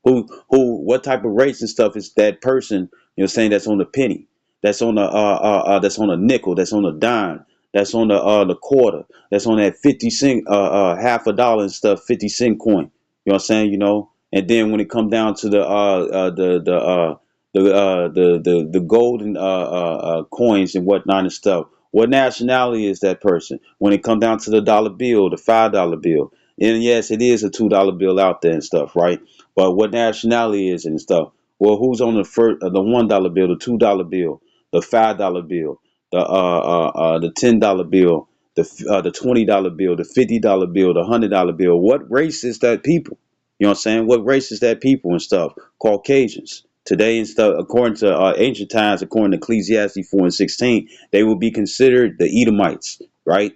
What type of race and stuff is that person, saying, that's on the penny, that's on that's on a nickel, that's on a dime, that's on the quarter, that's on that 50 cent, half a dollar and stuff, 50 cent coin. You know what I'm saying? And then when it come down to the golden coins and whatnot and stuff, what nationality is that person? When it come down to the dollar bill, the $5 bill, and yes, it is a $2 bill out there and stuff, right? But what nationality is it and stuff? Well, who's on the $1 bill, the $2 bill, the $5 bill, the $10 bill, the $20 bill, the $50 bill, the $100 bill? What race is that people? You know what I'm saying? What race is that people and stuff? Caucasians. Today and stuff, according to ancient times, according to Ecclesiastes 4 and 16, they will be considered the Edomites, right?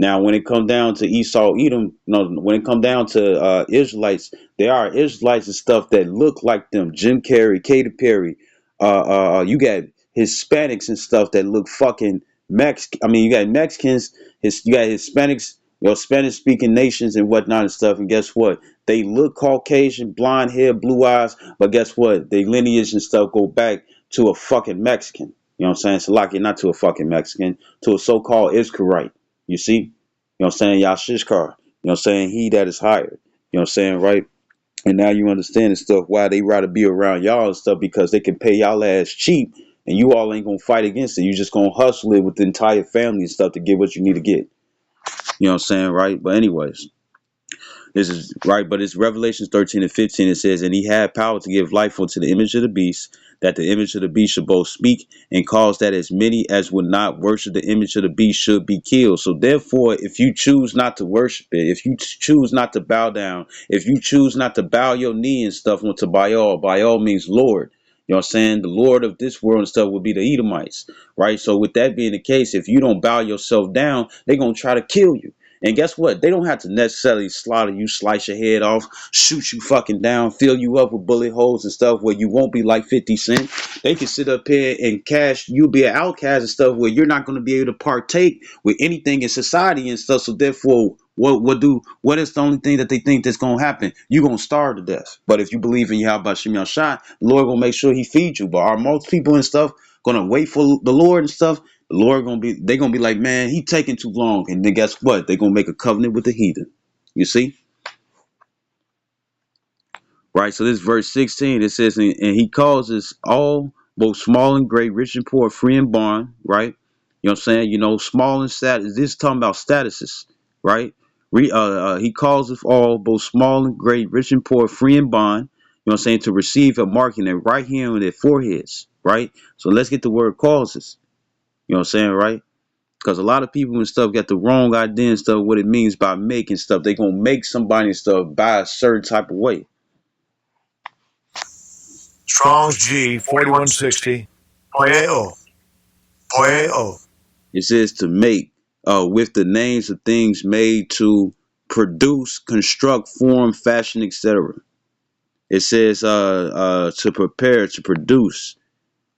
Now, when it come down to Esau, Edom, no, when it come down to Israelites, there are Israelites and stuff that look like them. Jim Carrey, Katy Perry. You got Hispanics and stuff that look fucking Mexican. I mean, you got Mexicans. You got Hispanics, Spanish speaking nations and whatnot and stuff. And guess what? They look Caucasian, blonde hair, blue eyes. But guess what? Their lineage and stuff go back to a fucking Mexican. You know what I'm saying? So, like, not to a fucking Mexican, to a so-called Israelite. You see? You know what I'm saying? Yashishkar. You know what I'm saying? He that is higher. You know what I'm saying, right? And now you understand and stuff why they rather be around y'all and stuff, because they can pay y'all ass cheap and you all ain't gonna fight against it. You just gonna hustle it with the entire family and stuff to get what you need to get. You know what I'm saying, right? But anyways, this is right, but it's Revelations 13 and 15. It says, and he had power to give life unto the image of the beast, that the image of the beast should both speak and cause that as many as would not worship the image of the beast should be killed. So therefore, if you choose not to worship it, if you choose not to bow down, if you choose not to bow your knee and stuff unto Baal means Lord. You know what I'm saying? The Lord of this world and stuff would be the Edomites, right? So with that being the case, if you don't bow yourself down, they're going to try to kill you. And guess what? They don't have to necessarily slaughter you, slice your head off, shoot you fucking down, fill you up with bullet holes and stuff where you won't be like 50 Cent. They can sit up here and you'll be an outcast and stuff where you're not going to be able to partake with anything in society and stuff. So therefore, what is the only thing that they think that's going to happen? You're going to starve to death. But if you believe in Yahweh Shem Shai, the Lord going to make sure he feeds you. But are most people and stuff going to wait for the Lord and stuff? The Lord they're gonna be like, man, he taking too long. And then guess what? They're gonna make a covenant with the heathen. You see? Right. So this verse 16, it says, and he causes all, both small and great, rich and poor, free and bond, right? You know what I'm saying? Small and status. This is talking about statuses, right? He calls us all, both small and great, rich and poor, free and bond. You know what I'm saying? To receive a mark in their right hand on their foreheads, right? So let's get the word causes. You know what I'm saying, right? Because a lot of people and stuff got the wrong idea and stuff what it means by making stuff. They gonna make somebody and stuff by a certain type of way. Strong's G 4160. Poeo. Poeo. It says to make, with the names of things made to produce, construct, form, fashion, etc. It says to prepare, to produce,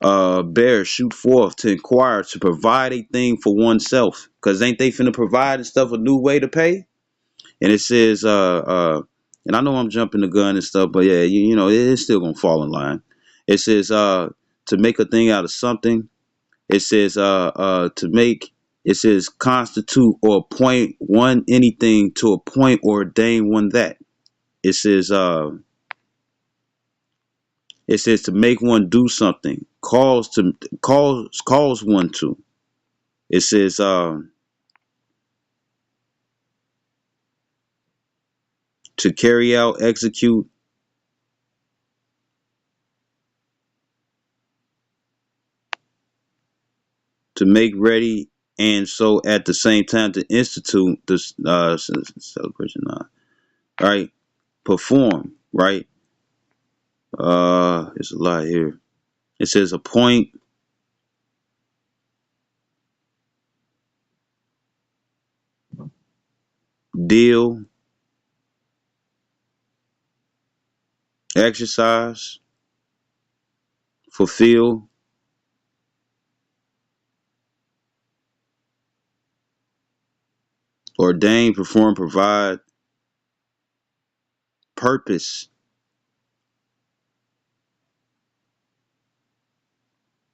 bear, shoot forth, to inquire, to provide a thing for oneself. Cause ain't they finna provide and stuff a new way to pay? And it says and I know I'm jumping the gun and stuff, but yeah, you know, it's still gonna fall in line. It says to make a thing out of something. It says to make, it says constitute or appoint one anything, to appoint or ordain one that. It says to make one do something, cause one to. It says to carry out, execute, to make ready, and so at the same time to institute this celebration. Right, perform. Right, there's a lot here. It says appoint, deal, exercise, fulfill, ordain, perform, provide, purpose,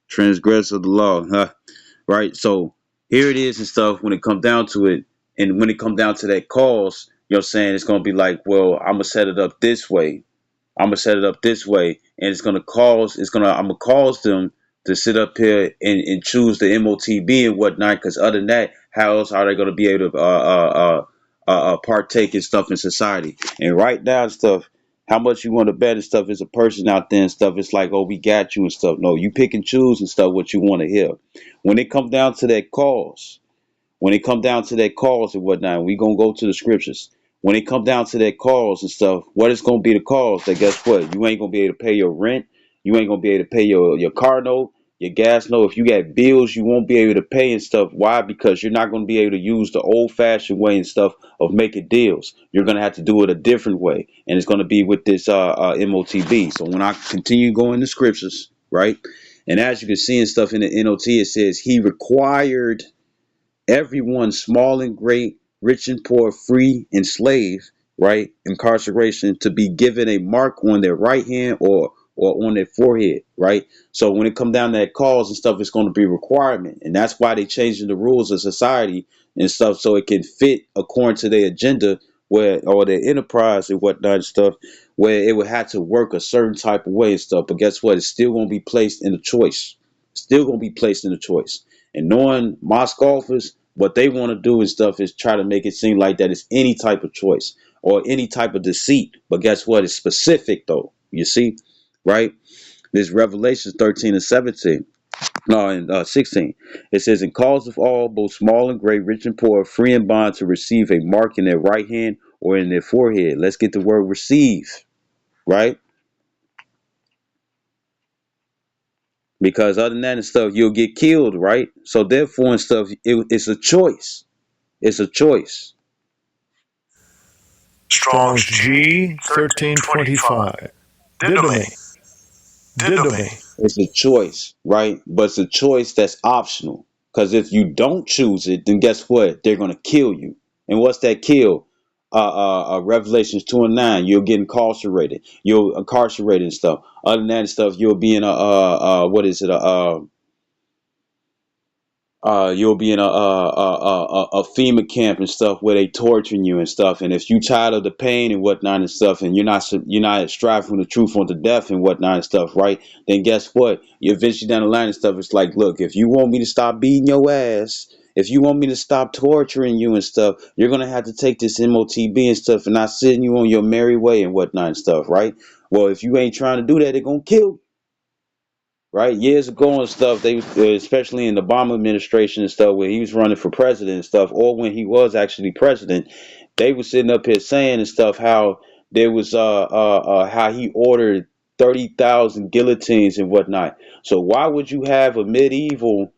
transgress of the law. Huh? Right. So here it is and stuff when it comes down to it, and when it comes down to that cause, you know what I'm saying, it's gonna be like, well, I'm gonna set it up this way. I'm gonna set it up this way, and I'm gonna cause them to sit up here and choose the MOTB and whatnot. Because other than that, how else are they gonna be able to partake in stuff in society? And right now, and stuff, how much you want to bet and stuff is a person out there and stuff. It's like, oh, we got you and stuff. No, you pick and choose and stuff what you want to hear. When it comes down to that cause, when it come down to that cause and whatnot, we gonna go to the scriptures. When it come down to that cause and stuff, what is gonna be the cause? That guess what? You ain't gonna be able to pay your rent. You ain't gonna be able to pay your car note, your gas note. If you got bills, you won't be able to pay and stuff. Why? Because you're not gonna be able to use the old fashioned way and stuff of making deals. You're gonna have to do it a different way, and it's gonna be with this MOTB. So when I continue going to scriptures, right, and as you can see and stuff in the NOT, it says he required everyone, small and great, rich and poor, free and slave, right, incarceration, to be given a mark on their right hand or on their forehead, right? So when it come down to that cause and stuff, it's going to be requirement, and that's why they changing the rules of society and stuff so it can fit according to their agenda, where or their enterprise and whatnot and stuff, where it would have to work a certain type of way and stuff. But guess what? It's still going to be placed in a choice. Still going to be placed in a choice. And knowing my scoffers, what they want to do and stuff is try to make it seem like that it's any type of choice or any type of deceit. But guess what? It's specific though. You see, right? This Revelation 13 and 17. No, in 16. It says, and cause of all, both small and great, rich and poor, free and bond, to receive a mark in their right hand or in their forehead. Let's get the word receive, right? Because other than that and stuff, you'll get killed, right? So therefore and stuff, it's a choice. It's a choice. Strong's G 1325. Didomi. Didomi. It's a choice, right? But it's a choice that's optional. Because if you don't choose it, then guess what? They're gonna kill you. And what's that kill? Revelations 2 and 9. You'll get incarcerated. You'll incarcerated and stuff. Other than that and stuff, you'll be in a what is it? You'll be in a FEMA camp and stuff where they torturing you and stuff. And if you tired of the pain and whatnot and stuff, and you're not striving for the truth unto death and whatnot and stuff, right? Then guess what? You eventually down the line and stuff. It's like, look, if you want me to stop beating your ass if you want me to stop torturing you and stuff, you're gonna have to take this MOTB and stuff, and not send you on your merry way and whatnot and stuff, right? Well, if you ain't trying to do that, they're gonna kill you, right? Years ago and stuff, they especially in the Obama administration and stuff, when he was running for president and stuff, or when he was actually president, they were sitting up here saying and stuff how there was how he ordered 30,000 guillotines and whatnot. So why would you have a medieval,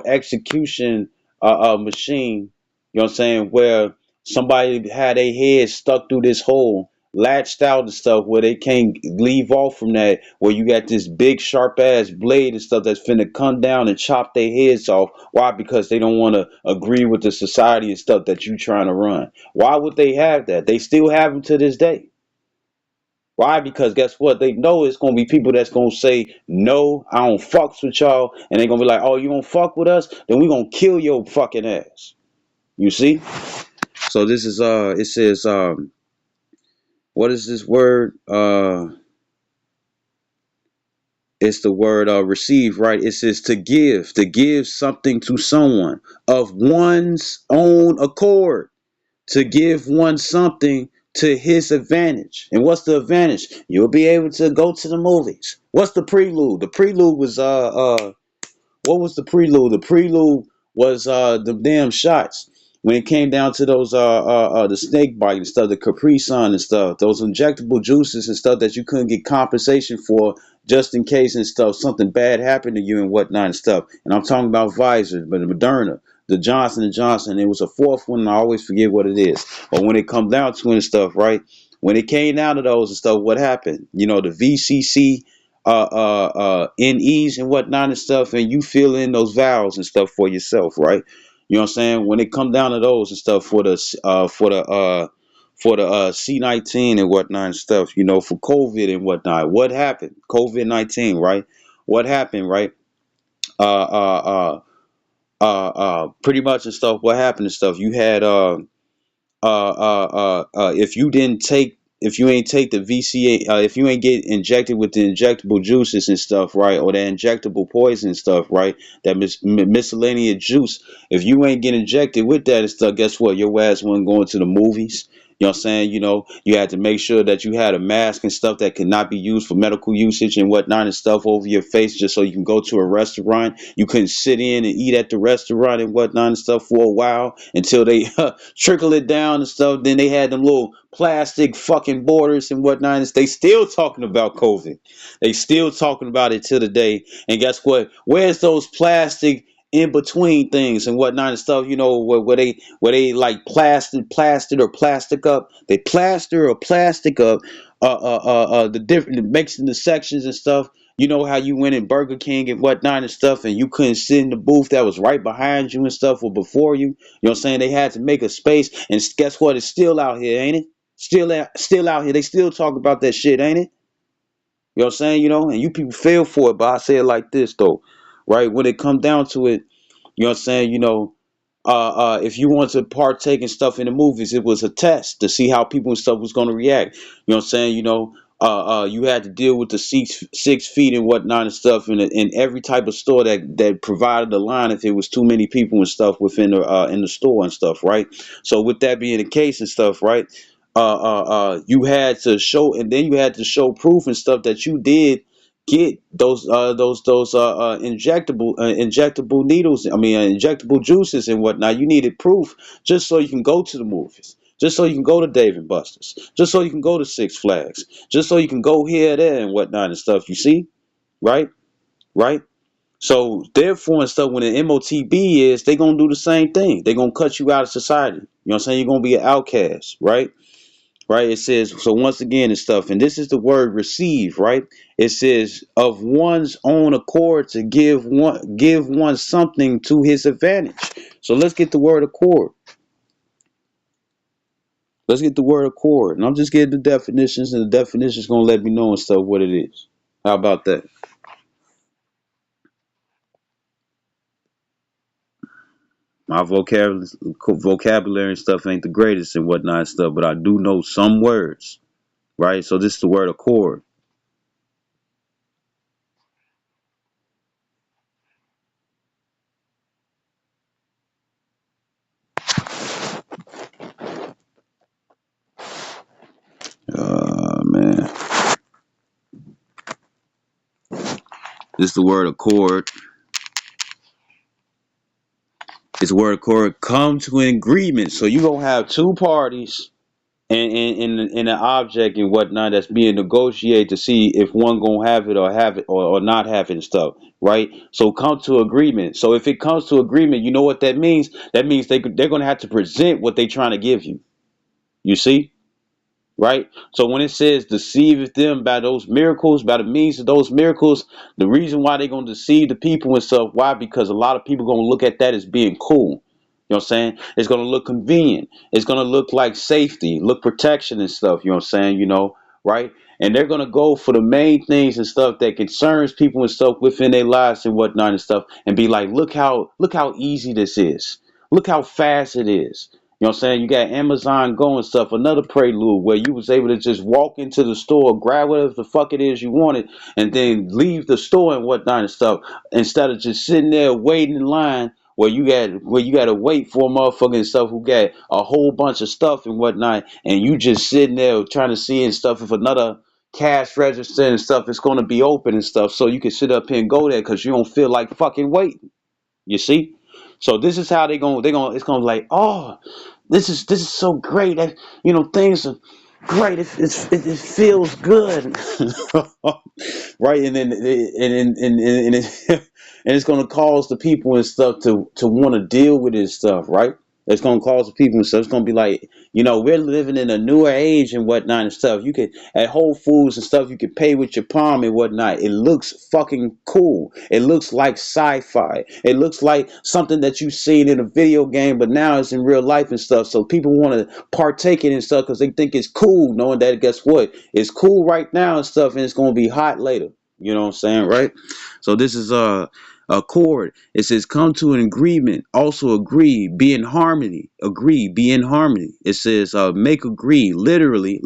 execution machine, you know what I'm saying, where somebody had their head stuck through this hole, latched out and stuff, where they can't leave off from that, where you got this big sharp ass blade and stuff that's finna come down and chop their heads off. Why? Because they don't want to agree with the society and stuff that you trying to run. Why would they have that? They still have them to this day. Why? Because guess what? They know it's gonna be people that's gonna say, no, I don't fucks with y'all, and they gonna be like, oh, you don't fuck with us? Then we gonna kill your fucking ass. You see? So this is it says what is this word? It's the word receive, right? It says to give something to someone of one's own accord, to give one something to his advantage. And what's the advantage? You'll be able to go to the movies. What's the prelude? The prelude was what was the prelude? The prelude was the damn shots. When it came down to those the snake bite and stuff, the Capri Sun and stuff, those injectable juices and stuff that you couldn't get compensation for just in case and stuff, something bad happened to you and whatnot and stuff. And I'm talking about Pfizer, but the Moderna, the Johnson and Johnson. It was a fourth one, and I always forget what it is. But when it comes down to it and stuff, right? When it came down to those and stuff, what happened? The VCC NEs and whatnot and stuff, and you fill in those vowels and stuff for yourself, right? You know what I'm saying? When it come down to those and stuff for the C19 and whatnot and stuff, for COVID and whatnot. What happened? COVID-19, right? What happened, right? Pretty much and stuff. What happened and stuff? You had if you ain't take the VCA, if you ain't get injected with the injectable juices and stuff, right, or the injectable poison and stuff, right, that miscellaneous juice, if you ain't get injected with that and stuff, guess what? Your ass wasn't going to the movies. You know what I'm saying? You had to make sure that you had a mask and stuff that could not be used for medical usage and whatnot and stuff over your face just so you can go to a restaurant. You couldn't sit in and eat at the restaurant and whatnot and stuff for a while until they trickle it down and stuff. Then they had them little plastic fucking borders and whatnot. And they still talking about COVID. They still talking about it to the day. And guess what? Where's those plastic in between things and whatnot and stuff, where they like plastered or plastic up. They plaster or plastic up the different mixing the sections and stuff. You know how you went in Burger King and whatnot and stuff, and you couldn't sit in the booth that was right behind you and stuff or before you. You know what I'm saying? They had to make a space, and guess what? It's still out here, ain't it? Still out here. They still talk about that shit, ain't it? You know what I'm saying? And you people feel for it, but I say it like this though, right? When it come down to it, you know what I'm saying? If you want to partake in stuff in the movies, it was a test to see how people and stuff was going to react. You know what I'm saying? You had to deal with the 6 feet and whatnot and stuff in every type of store that provided a line if it was too many people and stuff within the in the store and stuff, right? So with that being the case and stuff, right? You had to show, and then you had to show proof and stuff that you did get those injectable needles. I mean, injectable juices and whatnot. You needed proof just so you can go to the movies, just so you can go to Dave and Buster's, just so you can go to Six Flags, just so you can go here, there, and whatnot and stuff. You see, right, right. So therefore and stuff, when the MOTB is, they gonna do the same thing. They gonna cut you out of society. You know what I'm saying? You're gonna be an outcast, right? Right, it says, so once again and stuff, and this is the word receive, right? It says of one's own accord, to give one something to his advantage. So let's get the word accord. Let's get the word accord, and I'm just getting the definitions, and the definitions gonna let me know and stuff what it is. How about that? My vocabulary and stuff ain't the greatest and whatnot and stuff, but I do know some words, right? So this is the word accord. This is the word accord. It's the word accord. Come to an agreement. So you gonna have two parties in an object and whatnot that's being negotiated to see if one gonna have it or not have it and stuff, right? So come to agreement. So if it comes to agreement, you know what that means? That means they're gonna have to present what they trying to give you. You see? Right? So when it says deceiveth them by those miracles, by the means of those miracles, the reason why they're gonna deceive the people and stuff, why? Because a lot of people gonna look at that as being cool. You know what I'm saying? It's gonna look convenient. It's gonna look like safety, look protection and stuff, you know what I'm saying, right? And they're gonna go for the main things and stuff that concerns people and stuff within their lives and whatnot and stuff, and be like, look how easy this is. Look how fast it is. You know what I'm saying? You got Amazon Go and stuff, another prelude where you was able to just walk into the store, grab whatever the fuck it is you wanted, and then leave the store and whatnot and stuff, instead of just sitting there waiting in line where you got to wait for a motherfucker and stuff who got a whole bunch of stuff and whatnot, and you just sitting there trying to see and stuff if another cash register and stuff is going to be open and stuff, so you can sit up here and go there because you don't feel like fucking waiting. You see? So this is how they going it's going to be like, oh, this is so great that things are great. It feels good. Right, and then and it's going to cause the people and stuff to want to deal with this stuff, right? It's going to cause the people and stuff. It's going to be like, we're living in a newer age and whatnot and stuff. You could at Whole Foods and stuff, you could pay with your palm and whatnot. It looks fucking cool. It looks like sci-fi. It looks like something that you've seen in a video game, but now it's in real life and stuff. So people want to partake in it and stuff because they think it's cool, knowing that guess what? It's cool right now and stuff, and it's going to be hot later. You know what I'm saying, right? So this is a chord. It says come to an agreement. Also agree, be in harmony. Agree, be in harmony. It says make agree. Literally,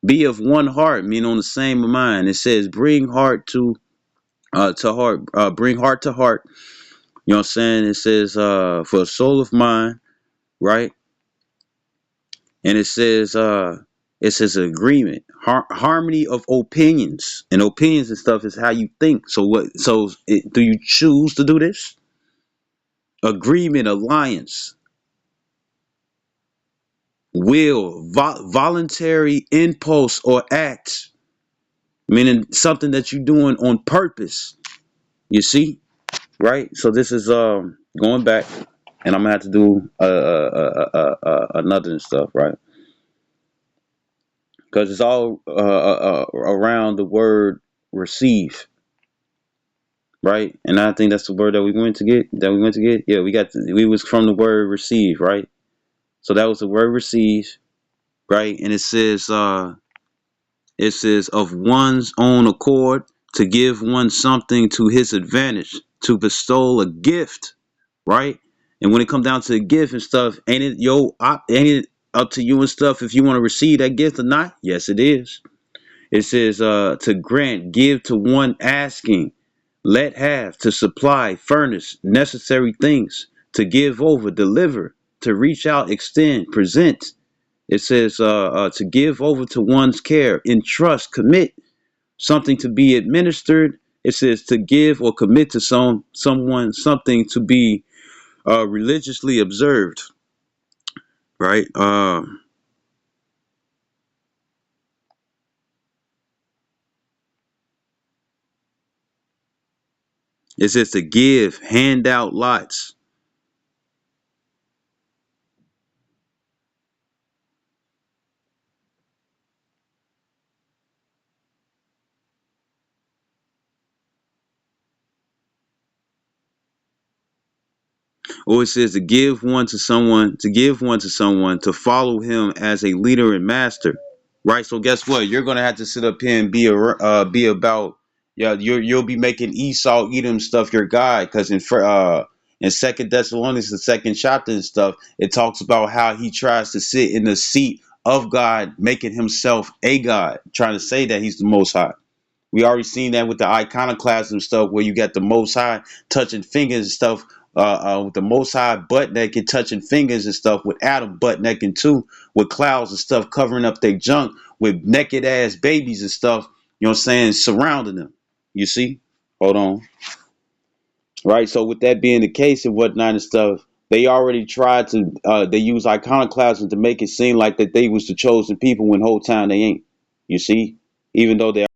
be of one heart, meaning on the same mind. It says bring heart to heart, bring heart to heart. You know what I'm saying? It says for a soul of mine, right? And it says agreement, harmony of opinions, and opinions and stuff is how you think. So do you choose to do this? Agreement, alliance, will, voluntary impulse or act, meaning something that you're doing on purpose. You see, right? So this is going back, and I'm gonna have to do another and stuff, right? Because it's all around the word receive, right? And I think that's the word that we went to get. Yeah, we was from the word receive, right? So that was the word receive, right? And it says of one's own accord to give one something to his advantage, to bestow a gift, right? And when it comes down to the gift and stuff, ain't it up to you and stuff if you want to receive that gift or not? Yes, it is. It says to grant, give to one asking, let have, to supply, furnish necessary things, to give over, deliver, to reach out, extend, present. It says to give over to one's care, entrust, commit something to be administered. It says to give or commit to someone something to be religiously observed, right? It says to give, hand out lots. Or it says to give one to someone, to follow him as a leader and master. Right. So guess what? You're gonna have to sit up here and be about, yeah. You'll be making Esau Edom stuff your guide, because in Second Thessalonians, the second chapter and stuff, it talks about how he tries to sit in the seat of God, making himself a God, trying to say that he's the Most High. We already seen that with the iconoclasm stuff, where you got the Most High touching fingers and stuff, with the Most High butt naked touching fingers and stuff, with Adam butt naked too, with clouds and stuff covering up their junk, with naked ass babies and stuff. You know what I'm saying, surrounding them. You see. Hold on. Right. So with that being the case and whatnot and stuff, they already tried to they use iconoclasm to make it seem like that they was the chosen people when whole time they ain't. You see, even though they